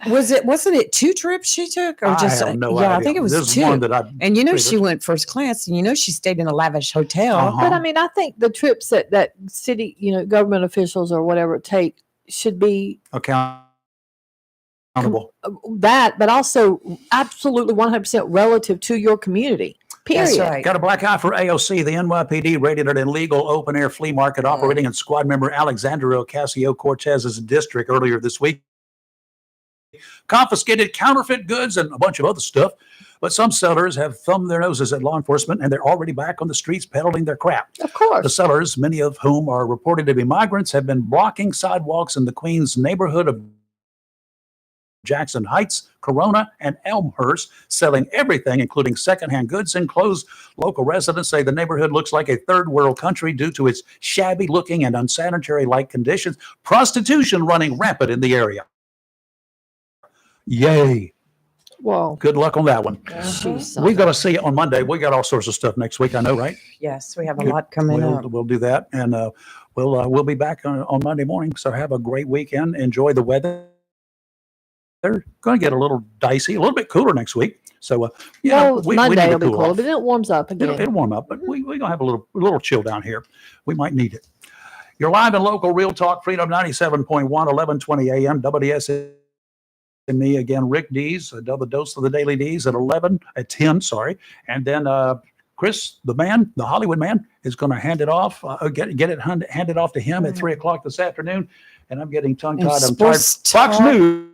Wasn't it 2 trips she took, or I just have no I idea. think it was This is 2. one that I and you know pretty she much- went first class, and you know she stayed in a lavish hotel. Uh-huh. But I mean, I think the trips that city, government officials or whatever take should be accountable. that, but also absolutely 100% relative to your community. Period. Got a black eye for AOC. The NYPD raided an illegal open-air flea market operating in squad member Alexandria Ocasio-Cortez's district earlier this week. Confiscated counterfeit goods and a bunch of other stuff, but some sellers have thumbed their noses at law enforcement, and they're already back on the streets peddling their crap. Of course. The sellers, many of whom are reported to be migrants, have been blocking sidewalks in the Queens neighborhood of Jackson Heights, Corona, and Elmhurst, selling everything, including secondhand goods and clothes. Local residents say the neighborhood looks like a third world country due to its shabby looking and unsanitary-like conditions. Prostitution running rampant in the area. Yay. Whoa. Good luck on that one. Jeez. We're going to see it on Monday. We got all sorts of stuff next week, I know, right? Yes, we have a lot coming up. We'll do that, and we'll be back on Monday morning. So have a great weekend. Enjoy the weather. They're going to get a little dicey, a little bit cooler next week. So Monday need will to be cool cool, off. but then it warms up again. It'll warm up, but we're going to have a little chill down here. We might need it. You're live and local, Real Talk Freedom 97.1, 1120 a.m. WSME again. Rick Dees, a double dose of the Daily D's at 10, and then Chris, the Hollywood man, is going to hand it off. Get it handed off to him at 3:00 this afternoon. And I'm getting tongue tied. I'm tired. Fox News.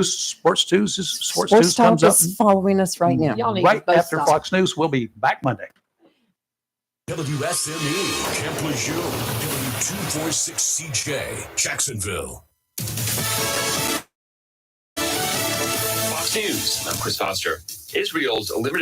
Sports News Talk comes up is following us right now. right after Fox News. We'll be back Monday. WSME, Camp Lejeune, W246 CJ, Jacksonville. Fox News. I'm Chris Foster. Israel's limited